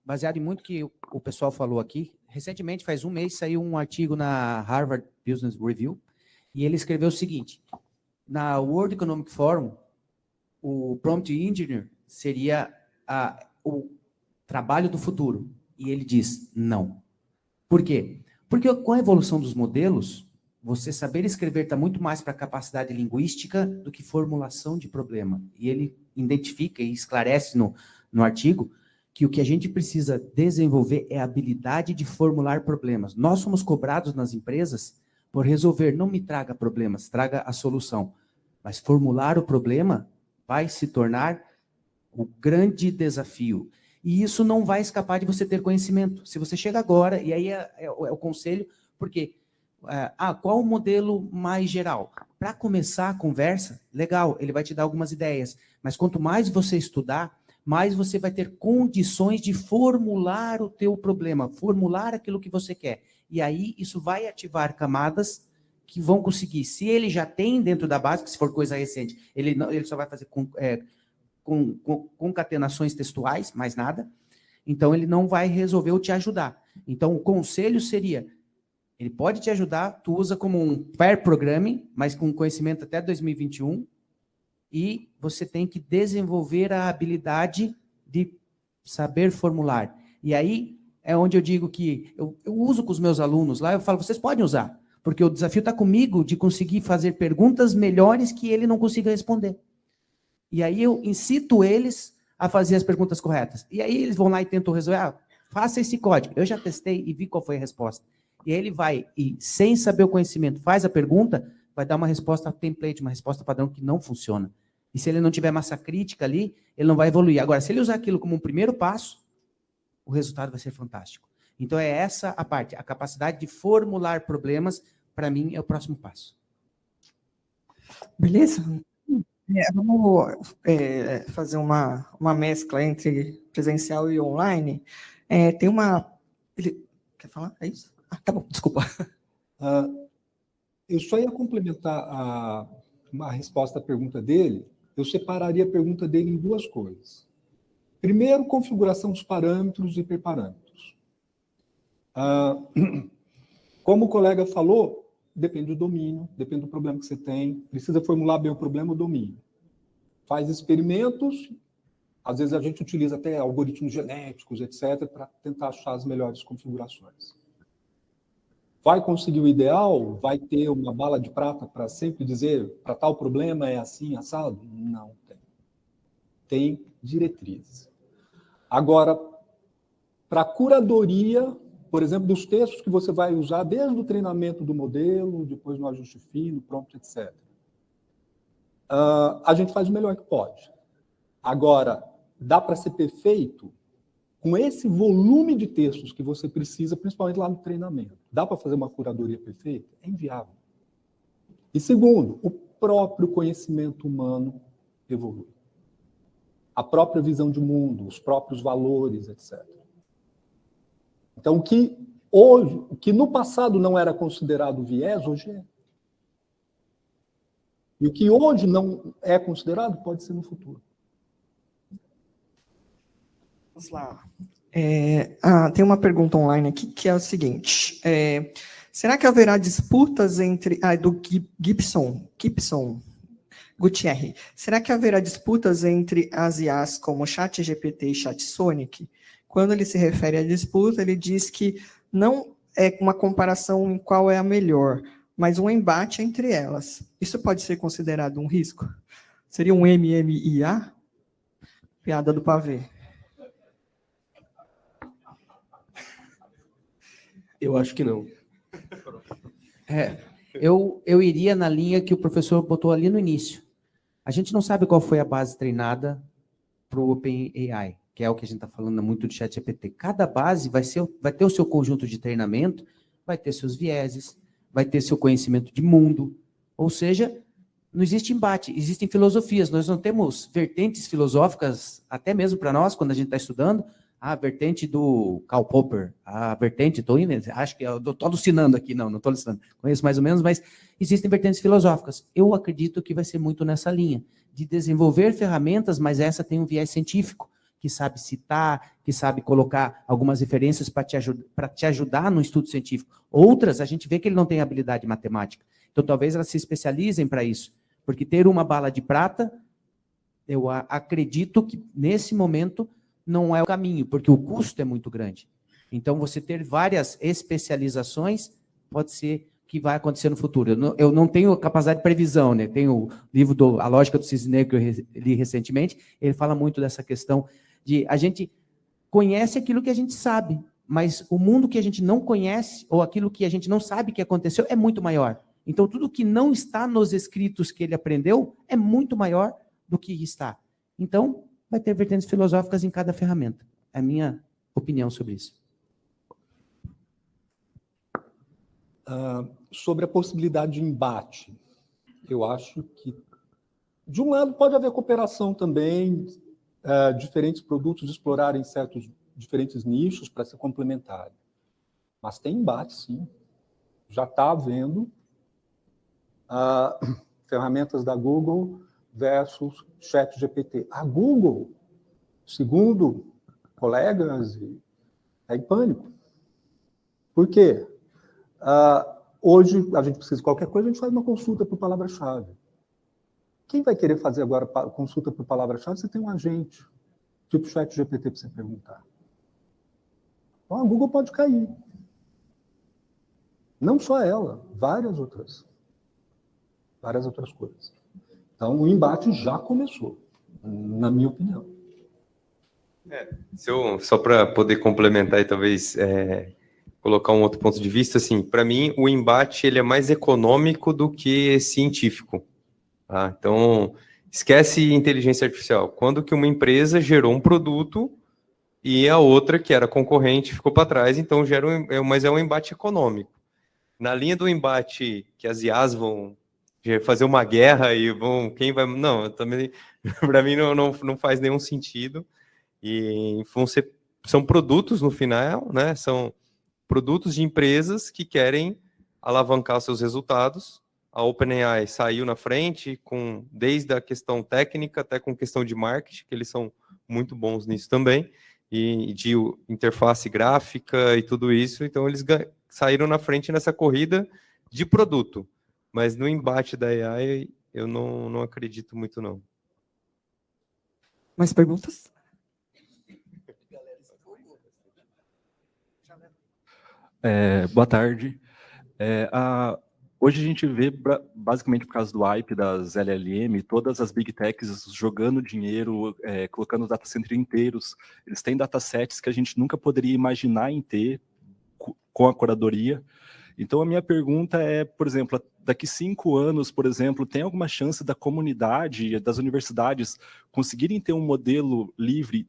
baseado em muito que o pessoal falou aqui. Recentemente, faz um mês, saiu um artigo na Harvard Business Review, e ele escreveu o seguinte: na World Economic Forum, o Prompt Engineer seria o trabalho do futuro. E ele diz, não. Por quê? Porque com a evolução dos modelos, você saber escrever está muito mais para a capacidade linguística do que formulação de problema. E ele identifica e esclarece no artigo que o que a gente precisa desenvolver é a habilidade de formular problemas. Nós somos cobrados nas empresas por resolver, não me traga problemas, traga a solução. Mas formular o problema vai se tornar o grande desafio. E isso não vai escapar de você ter conhecimento. Se você chega agora, e aí é o conselho, porque qual o modelo mais geral? Para começar a conversa, legal, ele vai te dar algumas ideias, mas quanto mais você estudar, mais você vai ter condições de formular o teu problema, formular aquilo que você quer. E aí isso vai ativar camadas que vão conseguir. Se ele já tem dentro da base, que se for coisa recente, ele só vai fazer concatenações textuais, mais nada. Então, ele não vai resolver ou te ajudar. Então, o conselho seria, Ele pode te ajudar, tu usa como um pair programming, mas com conhecimento até 2021, e você tem que desenvolver a habilidade de saber formular. E aí é onde eu digo que eu uso com os meus alunos lá, eu falo, vocês podem usar, porque o desafio está comigo de conseguir fazer perguntas melhores que ele não consiga responder. E aí eu incito eles a fazer as perguntas corretas. E aí eles vão lá e tentam resolver, faça esse código. Eu já testei e vi qual foi a resposta. E aí ele vai, e sem saber o conhecimento, faz a pergunta, vai dar uma resposta template, uma resposta padrão que não funciona. E se ele não tiver massa crítica ali, ele não vai evoluir. Agora, se ele usar aquilo como um primeiro passo, o resultado vai ser fantástico. Então é essa a parte, a capacidade de formular problemas, para mim, é o próximo passo. Beleza? Vamos fazer uma mescla entre presencial e online. Tem uma... Quer falar? É isso? Tá bom, desculpa. Eu só ia complementar uma resposta à pergunta dele. Eu separaria a pergunta dele em duas coisas. Primeiro, configuração dos parâmetros e hiperparâmetros. Como o colega falou, depende do domínio, depende do problema que você tem. Precisa formular bem o problema, o domínio. Faz experimentos. Às vezes a gente utiliza até algoritmos genéticos, etc., para tentar achar as melhores configurações. Vai conseguir o ideal? Vai ter uma bala de prata para sempre dizer para tal problema é assim, assado? Não tem. Tem diretrizes. Agora, para a curadoria, por exemplo, dos textos que você vai usar desde o treinamento do modelo, depois no ajuste fino, prompt, etc. A gente faz o melhor que pode. Agora, dá para ser perfeito com esse volume de textos que você precisa, principalmente lá no treinamento. Dá para fazer uma curadoria perfeita? É inviável. E segundo, o próprio conhecimento humano evolui. A própria visão de mundo, os próprios valores, etc. Então, o que no passado não era considerado viés, hoje é. E o que hoje não é considerado, pode ser no futuro. Vamos lá. Tem uma pergunta online aqui que é o seguinte. Será que haverá disputas entre... do Gibson Gutierrez. Será que haverá disputas entre as IAs como ChatGPT e ChatSonic? Quando ele se refere à disputa, ele diz que não é uma comparação em qual é a melhor, mas um embate entre elas. Isso pode ser considerado um risco? Seria um MMIA? Piada do pavê. Eu acho que não. Eu iria na linha que o professor botou ali no início. A gente não sabe qual foi a base treinada para o OpenAI, que é o que a gente está falando muito do ChatGPT. Cada base vai ter o seu conjunto de treinamento, vai ter seus vieses, vai ter seu conhecimento de mundo. Ou seja, não existe embate, existem filosofias. Nós não temos vertentes filosóficas, até mesmo para nós, quando a gente está estudando, a vertente do Karl Popper, a vertente, acho que eu estou alucinando aqui, não estou alucinando, conheço mais ou menos, mas existem vertentes filosóficas. Eu acredito que vai ser muito nessa linha, de desenvolver ferramentas, mas essa tem um viés científico, que sabe citar, que sabe colocar algumas referências para te ajudar no estudo científico. Outras, a gente vê que ele não tem habilidade matemática. Então, talvez elas se especializem para isso, porque ter uma bala de prata, eu acredito que, nesse momento, não é o caminho, porque o custo é muito grande. Então, você ter várias especializações pode ser que vai acontecer no futuro. Eu não tenho capacidade de previsão, né? Tem o livro A Lógica do Cisne Negro, que eu li recentemente, ele fala muito dessa questão de a gente conhece aquilo que a gente sabe, mas o mundo que a gente não conhece, ou aquilo que a gente não sabe que aconteceu, é muito maior. Então, tudo que não está nos escritos que ele aprendeu é muito maior do que está. Então, vai ter vertentes filosóficas em cada ferramenta. É a minha opinião sobre isso. Sobre a possibilidade de embate, eu acho que, de um lado, pode haver cooperação também, diferentes produtos explorarem diferentes nichos para se complementarem. Mas tem embate, sim. Já está havendo ferramentas da Google versus ChatGPT. A Google, segundo colegas, é em pânico. Por quê? Hoje, a gente precisa de qualquer coisa, a gente faz uma consulta por palavra-chave. Quem vai querer fazer agora consulta por palavra-chave? Você tem um agente, tipo o ChatGPT, para você perguntar. Então, a Google pode cair. Não só ela, várias outras coisas. Então, o embate já começou, na minha opinião. Só para poder complementar e talvez colocar um outro ponto de vista, assim, para mim o embate ele é mais econômico do que científico. Tá? Então, esquece inteligência artificial. Quando que uma empresa gerou um produto e a outra, que era concorrente, ficou para trás, então mas é um embate econômico. Na linha do embate que as IAs vão fazer uma guerra e quem vai... Não, também, para mim não faz nenhum sentido. E são produtos no final, né? São produtos de empresas que querem alavancar seus resultados. A OpenAI saiu na frente, desde a questão técnica até com questão de marketing, que eles são muito bons nisso também, e de interface gráfica e tudo isso. Então, eles saíram na frente nessa corrida de produto. Mas no embate da AI, eu não acredito muito, não. Mais perguntas? Boa tarde. Hoje a gente vê, basicamente por causa do hype das LLM, todas as big techs jogando dinheiro, colocando data center inteiros. Eles têm datasets que a gente nunca poderia imaginar em ter com a curadoria. Então, a minha pergunta é, por exemplo, daqui 5 anos, por exemplo, tem alguma chance da comunidade, das universidades, conseguirem ter um modelo livre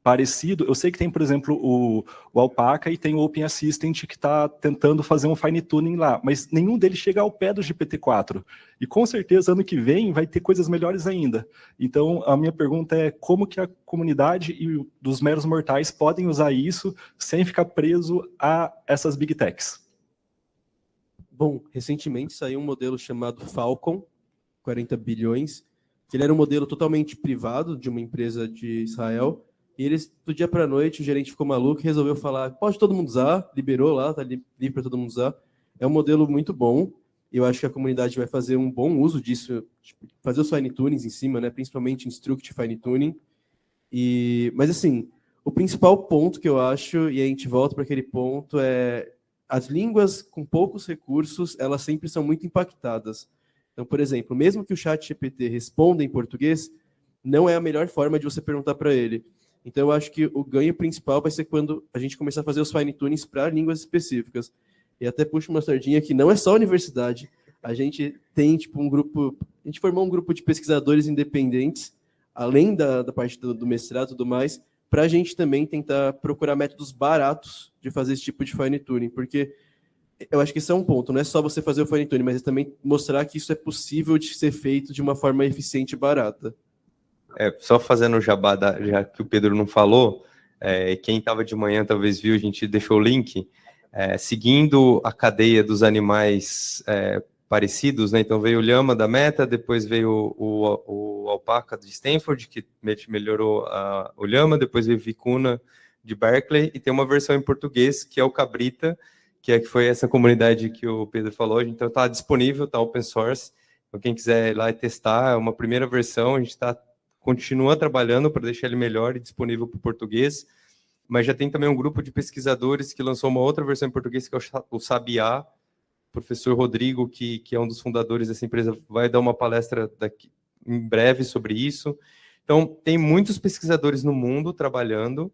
parecido? Eu sei que tem, por exemplo, o Alpaca e tem o Open Assistant que está tentando fazer um fine-tuning lá, mas nenhum deles chega ao pé do GPT-4. E com certeza, ano que vem, vai ter coisas melhores ainda. Então, a minha pergunta é como que a comunidade e dos meros mortais podem usar isso sem ficar preso a essas big techs? Bom, recentemente saiu um modelo chamado Falcon, 40 bilhões, que ele era um modelo totalmente privado de uma empresa de Israel, e eles, do dia para a noite, o gerente ficou maluco e resolveu falar, pode todo mundo usar, liberou lá, tá livre para todo mundo usar. É um modelo muito bom, eu acho que a comunidade vai fazer um bom uso disso, tipo, fazer os fine-tunings em cima, né, principalmente Instruct Fine-Tuning. Mas assim, o principal ponto que eu acho, e a gente volta para aquele ponto, é as línguas com poucos recursos, elas sempre são muito impactadas. Então, por exemplo, mesmo que o ChatGPT responda em português, não é a melhor forma de você perguntar para ele. Então, eu acho que o ganho principal vai ser quando a gente começar a fazer os fine-tunings para línguas específicas. E até puxo uma sardinha que não é só a universidade. A gente tem tipo um grupo, a gente formou um grupo de pesquisadores independentes, além da parte do mestrado e tudo mais, para a gente também tentar procurar métodos baratos de fazer esse tipo de fine-tuning, porque eu acho que esse é um ponto, não é só você fazer o fine-tuning, mas é também mostrar que isso é possível de ser feito de uma forma eficiente e barata. Só fazendo o jabá, já que o Pedro não falou, quem estava de manhã talvez viu, a gente deixou o link, seguindo a cadeia dos animais parecidos, né? Então veio o Llama da Meta, depois veio o Alpaca de Stanford, que melhorou o Llama, depois veio o Vicuna de Berkeley, e tem uma versão em português, que é o Cabrita, que foi essa comunidade que o Pedro falou, então está disponível, está open source, então quem quiser ir lá e testar, é uma primeira versão, a gente continua trabalhando para deixar ele melhor e disponível para o português, mas já tem também um grupo de pesquisadores que lançou uma outra versão em português, que é o Sabiá. O professor Rodrigo, que é um dos fundadores dessa empresa, vai dar uma palestra em breve sobre isso. Então, tem muitos pesquisadores no mundo trabalhando,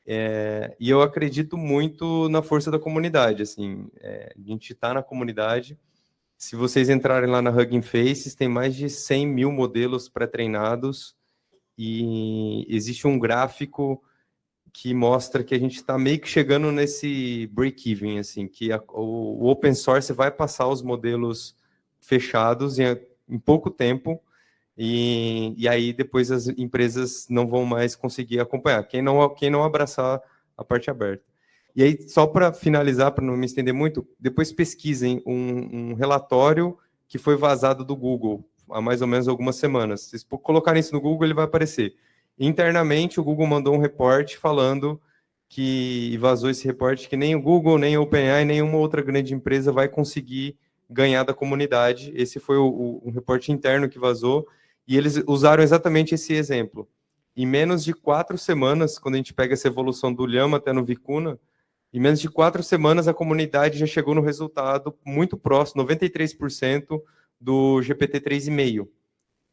e eu acredito muito na força da comunidade. Assim, a gente está na comunidade. Se vocês entrarem lá na Hugging Faces, tem mais de 100 mil modelos pré-treinados, e existe um gráfico que mostra que a gente está meio que chegando nesse break-even, assim, que o open source vai passar os modelos fechados em pouco tempo, e aí depois as empresas não vão mais conseguir acompanhar, quem não abraçar a parte aberta. E aí, só para finalizar, para não me estender muito, depois pesquisem um relatório que foi vazado do Google há mais ou menos algumas semanas. Se vocês colocarem isso no Google, ele vai aparecer. Internamente, o Google mandou um reporte falando que vazou esse reporte, que nem o Google, nem o OpenAI, nenhuma outra grande empresa vai conseguir ganhar da comunidade. Esse foi um reporte interno que vazou, e eles usaram exatamente esse exemplo. Em menos de 4 semanas, quando a gente pega essa evolução do Llama até no Vicuna, em menos de 4 semanas a comunidade já chegou no resultado muito próximo, 93% do GPT 3,5.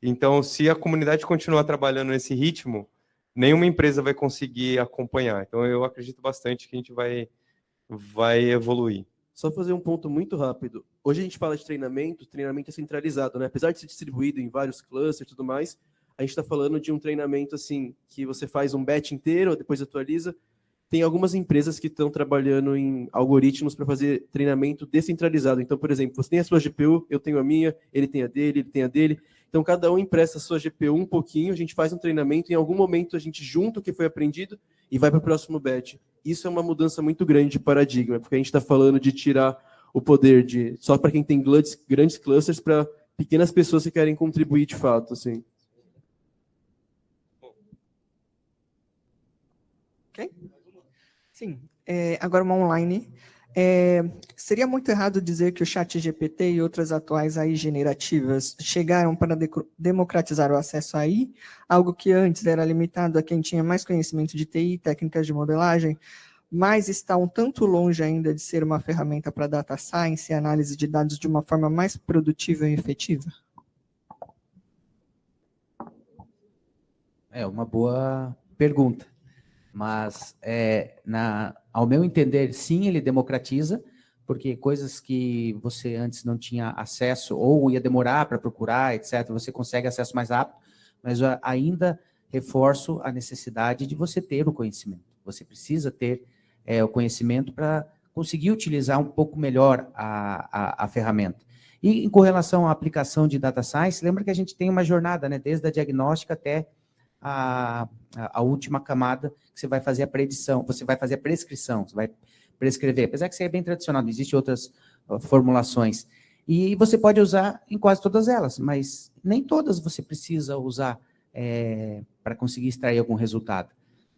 Então, se a comunidade continuar trabalhando nesse ritmo, nenhuma empresa vai conseguir acompanhar. Então, eu acredito bastante que a gente vai evoluir. Só fazer um ponto muito rápido. Hoje a gente fala de treinamento é centralizado, né? Apesar de ser distribuído em vários clusters e tudo mais, a gente está falando de um treinamento assim, que você faz um batch inteiro, depois atualiza. Tem algumas empresas que estão trabalhando em algoritmos para fazer treinamento descentralizado. Então, por exemplo, você tem a sua GPU, eu tenho a minha, ele tem a dele, ele tem a dele. Então, cada um empresta a sua GPU um pouquinho, a gente faz um treinamento, em algum momento a gente junta o que foi aprendido e vai para o próximo batch. Isso é uma mudança muito grande de paradigma, porque a gente está falando de tirar o poder de só para quem tem grandes clusters para pequenas pessoas que querem contribuir de fato, assim. Ok? Sim. Agora uma online. Seria muito errado dizer que o ChatGPT e outras atuais AI generativas chegaram para democratizar o acesso à AI, algo que antes era limitado a quem tinha mais conhecimento de TI e técnicas de modelagem, mas está um tanto longe ainda de ser uma ferramenta para data science e análise de dados de uma forma mais produtiva e efetiva? É uma boa pergunta, mas ao meu entender, sim, ele democratiza, porque coisas que você antes não tinha acesso ou ia demorar para procurar, etc., você consegue acesso mais rápido, mas eu ainda reforço a necessidade de você ter o conhecimento. Você precisa ter o conhecimento para conseguir utilizar um pouco melhor a ferramenta. E com relação à aplicação de data science, lembra que a gente tem uma jornada, né, desde a diagnóstica até a última camada, que você vai fazer a predição, você vai fazer a prescrição, você vai prescrever, apesar que isso é bem tradicional, existem outras formulações, e você pode usar em quase todas elas, mas nem todas você precisa usar para conseguir extrair algum resultado.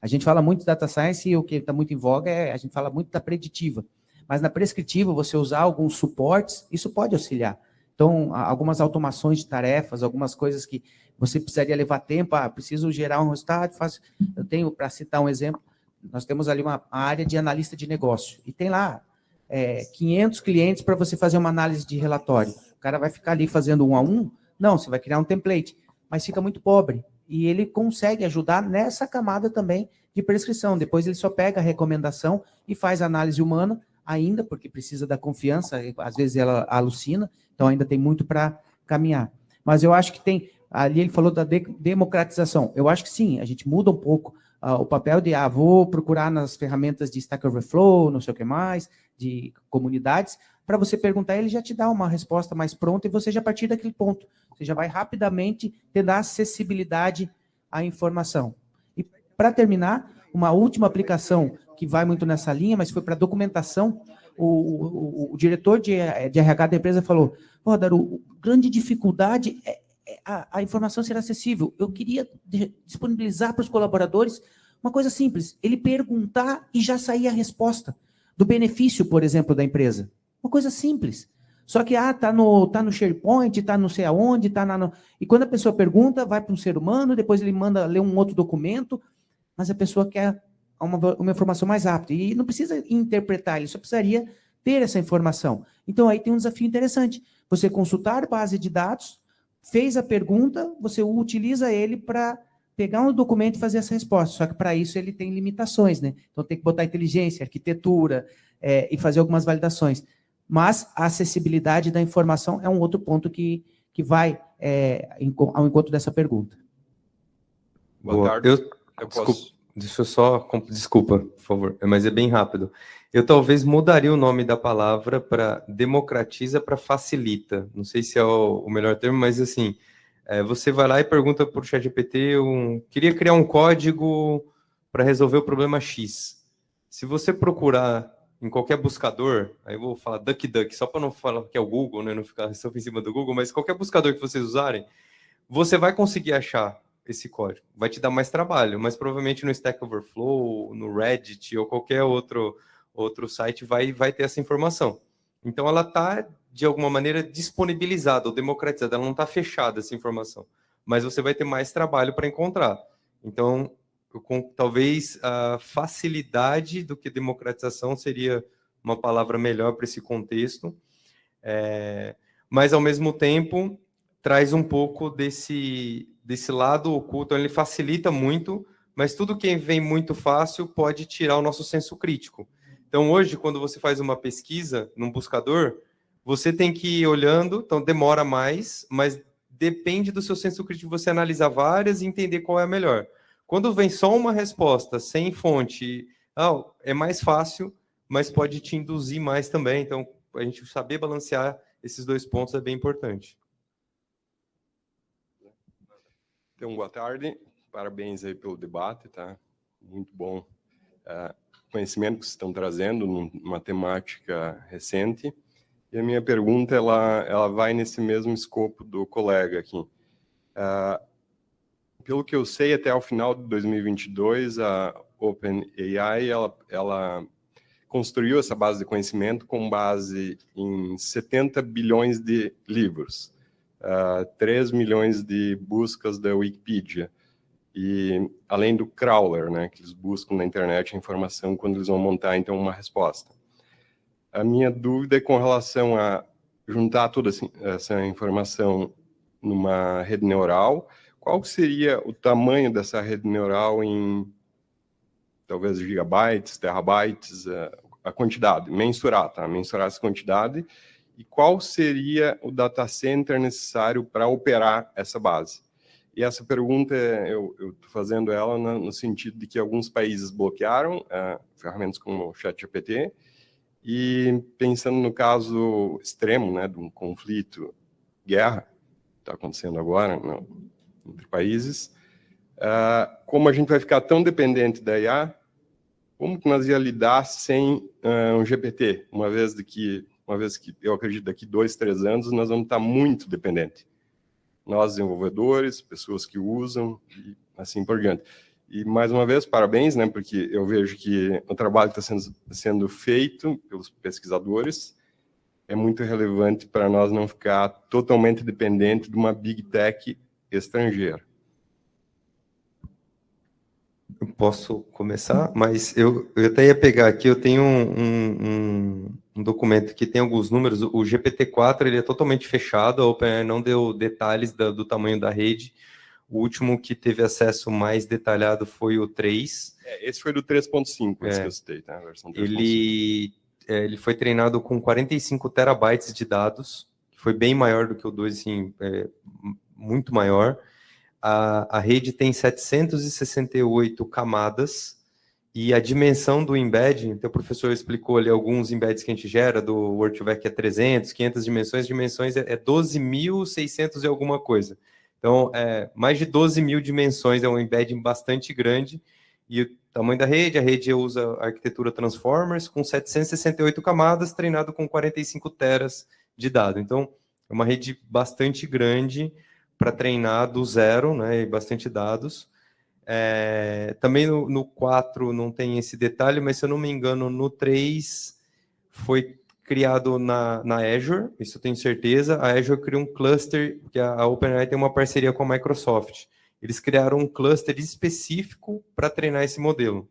A gente fala muito de data science e o que está muito em voga a gente fala muito da preditiva, mas na prescritiva, você usar alguns suportes, isso pode auxiliar. Então, algumas automações de tarefas, algumas coisas que você precisaria levar tempo, preciso gerar um resultado, eu tenho, para citar um exemplo, nós temos ali uma área de analista de negócio, e tem lá 500 clientes para você fazer uma análise de relatório. O cara vai ficar ali fazendo 1 a 1? Não, você vai criar um template, mas fica muito pobre, e ele consegue ajudar nessa camada também de prescrição. Depois ele só pega a recomendação e faz a análise humana, ainda, porque precisa da confiança, às vezes ela alucina, então ainda tem muito para caminhar. Mas eu acho que tem, ali ele falou da democratização, eu acho que sim, a gente muda um pouco o papel de, vou procurar nas ferramentas de Stack Overflow, não sei o que mais, de comunidades, para você perguntar, ele já te dá uma resposta mais pronta e você já partir daquele ponto. Você já vai rapidamente ter acessibilidade à informação. E para terminar, uma última aplicação que vai muito nessa linha, mas foi para documentação, o diretor de RH da empresa falou, Daru, grande dificuldade é a informação ser acessível. Eu queria disponibilizar para os colaboradores uma coisa simples, ele perguntar e já sair a resposta do benefício, por exemplo, da empresa. Uma coisa simples. Só que tá no SharePoint, tá não sei aonde, e quando a pessoa pergunta, vai para um ser humano, depois ele manda ler um outro documento, mas a pessoa quer uma informação mais rápida. E não precisa interpretar, ele só precisaria ter essa informação. Então, aí tem um desafio interessante. Você consultar base de dados, fez a pergunta, você utiliza ele para pegar um documento e fazer essa resposta. Só que para isso ele tem limitações, né? Então tem que botar inteligência, arquitetura e fazer algumas validações. Mas a acessibilidade da informação é um outro ponto que vai ao encontro dessa pergunta. Boa tarde. Desculpa, por favor, mas é bem rápido. Eu talvez mudaria o nome da palavra para democratiza para facilita. Não sei se é o melhor termo, mas assim, você vai lá e pergunta para o ChatGPT, queria criar um código para resolver o problema X. Se você procurar em qualquer buscador, aí eu vou falar DuckDuck, só para não falar que é o Google, né, não ficar só em cima do Google, mas qualquer buscador que vocês usarem, você vai conseguir achar esse código. Vai te dar mais trabalho, mas provavelmente no Stack Overflow, no Reddit ou qualquer outro site vai ter essa informação. Então, ela está, de alguma maneira, disponibilizada ou democratizada, ela não está fechada, essa informação. Mas você vai ter mais trabalho para encontrar. Então, talvez a facilidade do que democratização seria uma palavra melhor para esse contexto. Mas, ao mesmo tempo, traz um pouco desse lado oculto. Ele facilita muito, mas tudo que vem muito fácil pode tirar o nosso senso crítico. Então, hoje, quando você faz uma pesquisa num buscador, você tem que ir olhando, então demora mais, mas depende do seu senso crítico, você analisar várias e entender qual é a melhor. Quando vem só uma resposta, sem fonte, é mais fácil, mas pode te induzir mais também. Então, a gente saber balancear esses dois pontos é bem importante. Então, boa tarde. Parabéns aí pelo debate, tá? Muito bom. Conhecimento que vocês estão trazendo numa temática recente. E a minha pergunta, ela vai nesse mesmo escopo do colega aqui. Pelo que eu sei, até o final de 2022, a OpenAI, ela construiu essa base de conhecimento com base em 70 bilhões de livros, 3 milhões de buscas da Wikipedia, e além do crawler, né, que eles buscam na internet a informação quando eles vão montar, então, uma resposta. A minha dúvida é com relação a juntar toda essa informação numa rede neural. Qual seria o tamanho dessa rede neural em, talvez, gigabytes, terabytes, a quantidade, mensurar, tá? Mensurar essa quantidade. E qual seria o data center necessário para operar essa base? E essa pergunta, eu estou fazendo ela no sentido de que alguns países bloquearam ferramentas como o ChatGPT, e pensando no caso extremo, né, de um conflito, guerra, que está acontecendo agora entre países, como a gente vai ficar tão dependente da IA, como que nós ia lidar sem um GPT, uma vez que eu acredito daqui 2, 3 anos nós vamos estar muito dependentes. Nós, desenvolvedores, pessoas que usam, e assim por diante. E, mais uma vez, parabéns, né, porque eu vejo que o trabalho que está sendo feito pelos pesquisadores é muito relevante para nós não ficar totalmente dependente de uma Big Tech estrangeira. Eu posso começar, mas eu até ia pegar aqui, eu tenho um documento que tem alguns números. O GPT-4 ele é totalmente fechado, a OpenAI não deu detalhes do tamanho da rede. O último que teve acesso mais detalhado foi o 3. Esse foi do 3.5, esse que eu citei, tá? A versão 3.5. Ele foi treinado com 45 terabytes de dados, que foi bem maior do que o 2, assim, muito maior. A rede tem 768 camadas, e a dimensão do embed, então o professor explicou ali alguns embeds que a gente gera, do Word2Vec que é 300, 500 dimensões é 12.600 e alguma coisa. Então, mais de 12 mil dimensões, é um embed bastante grande, e o tamanho da rede, a rede usa a arquitetura Transformers, com 768 camadas, treinado com 45 teras de dado. Então, é uma rede bastante grande para treinar do zero, né, e bastante dados. Também no 4 não tem esse detalhe, mas se eu não me engano, no 3 foi criado na Azure, isso eu tenho certeza. A Azure criou um cluster, porque a OpenAI tem uma parceria com a Microsoft. Eles criaram um cluster específico para treinar esse modelo.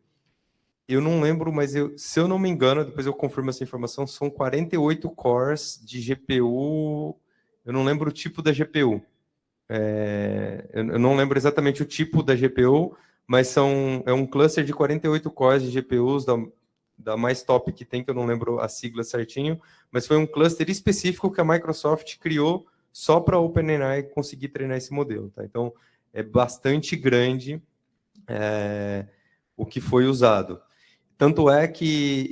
Eu não lembro, mas se eu não me engano, depois eu confirmo essa informação, são 48 cores de GPU, eu não lembro o tipo da GPU. Eu não lembro exatamente o tipo da GPU, mas é um cluster de 48 cores de GPUs da mais top que tem, que eu não lembro a sigla certinho, mas foi um cluster específico que a Microsoft criou só para a OpenAI conseguir treinar esse modelo. Tá? Então, é bastante grande o que foi usado. Tanto é que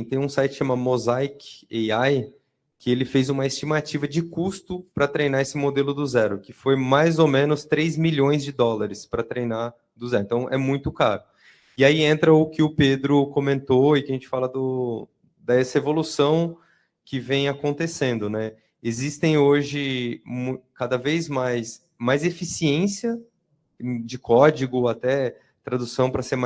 tem um site que chama Mosaic AI, que ele fez uma estimativa de custo para treinar esse modelo do zero, que foi mais ou menos 3 milhões de dólares para treinar do zero. Então, é muito caro. E aí entra o que o Pedro comentou e que a gente fala dessa evolução que vem acontecendo, né? Existem hoje cada vez mais eficiência de código até tradução para C++,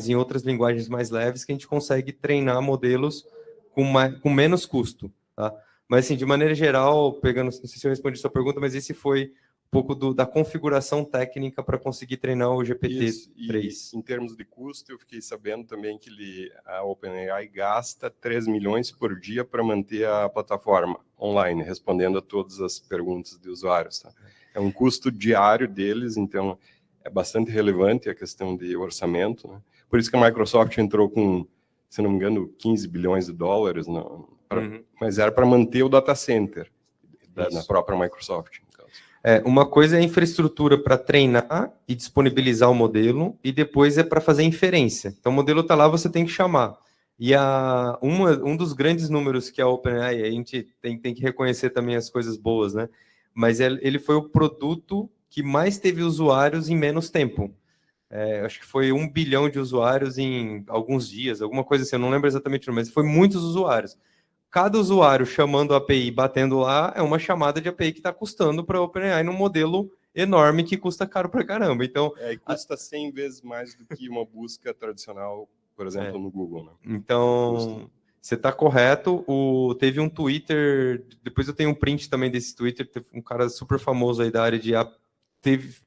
em outras linguagens mais leves, que a gente consegue treinar modelos com menos custo, tá? Mas, assim, de maneira geral, pegando, não sei se eu respondi a sua pergunta, mas esse foi um pouco da configuração técnica para conseguir treinar o GPT-3. Em termos de custo, eu fiquei sabendo também que a OpenAI gasta 3 milhões por dia para manter a plataforma online, respondendo a todas as perguntas de usuários, tá? É um custo diário deles, então é bastante relevante a questão de orçamento, né? Por isso que a Microsoft entrou com, se não me engano, 15 bilhões de dólares, mas era para manter o data center na própria Microsoft. Uma coisa é a infraestrutura para treinar e disponibilizar o modelo, e depois é para fazer inferência. Então, o modelo está lá, você tem que chamar. E um dos grandes números que a OpenAI, a gente tem que reconhecer também as coisas boas, né? Mas ele foi o produto que mais teve usuários em menos tempo. Acho que foi 1 bilhão de usuários em alguns dias, alguma coisa assim, eu não lembro exatamente, mas foi muitos usuários. Cada usuário chamando a API, batendo lá, é uma chamada de API que está custando para a OpenAI num modelo enorme que custa caro para caramba. Então, e custa 100 vezes mais do que uma busca tradicional, por exemplo, no Google, né? Então, você está correto. Teve um Twitter, depois eu tenho um print também desse Twitter, teve um cara super famoso aí da área de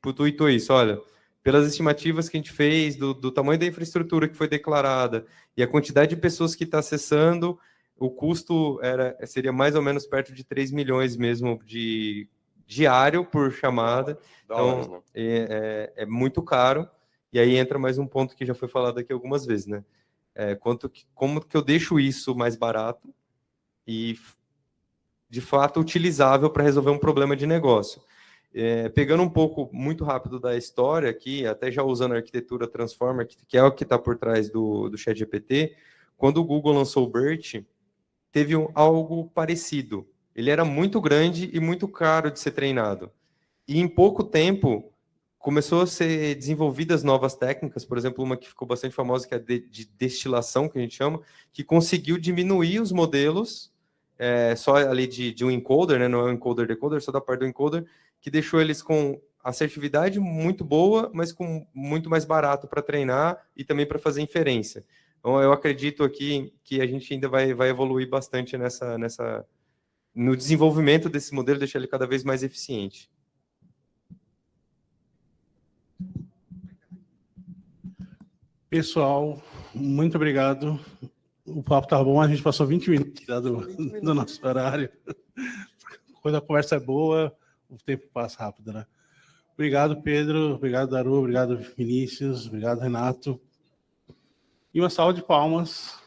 tweetou isso, olha, pelas estimativas que a gente fez, do tamanho da infraestrutura que foi declarada e a quantidade de pessoas que está acessando, o custo seria mais ou menos perto de 3 milhões mesmo de diário por chamada. Dólares, então, né? é muito caro. E aí entra mais um ponto que já foi falado aqui algumas vezes, né? Como que eu deixo isso mais barato e, de fato, utilizável para resolver um problema de negócio. Pegando um pouco muito rápido da história aqui, até já usando a arquitetura Transformer, que é o que está por trás do ChatGPT, quando o Google lançou o BERT, teve algo parecido. Ele era muito grande e muito caro de ser treinado. E em pouco tempo, começou a ser desenvolvidas novas técnicas, por exemplo, uma que ficou bastante famosa, que é de destilação, que a gente chama, que conseguiu diminuir os modelos, só ali de um encoder, né? Não é um encoder-decoder, só da parte do encoder, que deixou eles com assertividade muito boa, mas com muito mais barato para treinar e também para fazer inferência. Então, eu acredito aqui que a gente ainda vai evoluir bastante no desenvolvimento desse modelo, deixar ele cada vez mais eficiente. Pessoal, muito obrigado. O papo tá bom, a gente passou 20 minutos do nosso horário. Quando a conversa é boa, o tempo passa rápido, né? Obrigado, Pedro. Obrigado, Daru. Obrigado, Vinícius. Obrigado, Renato. E uma salva de palmas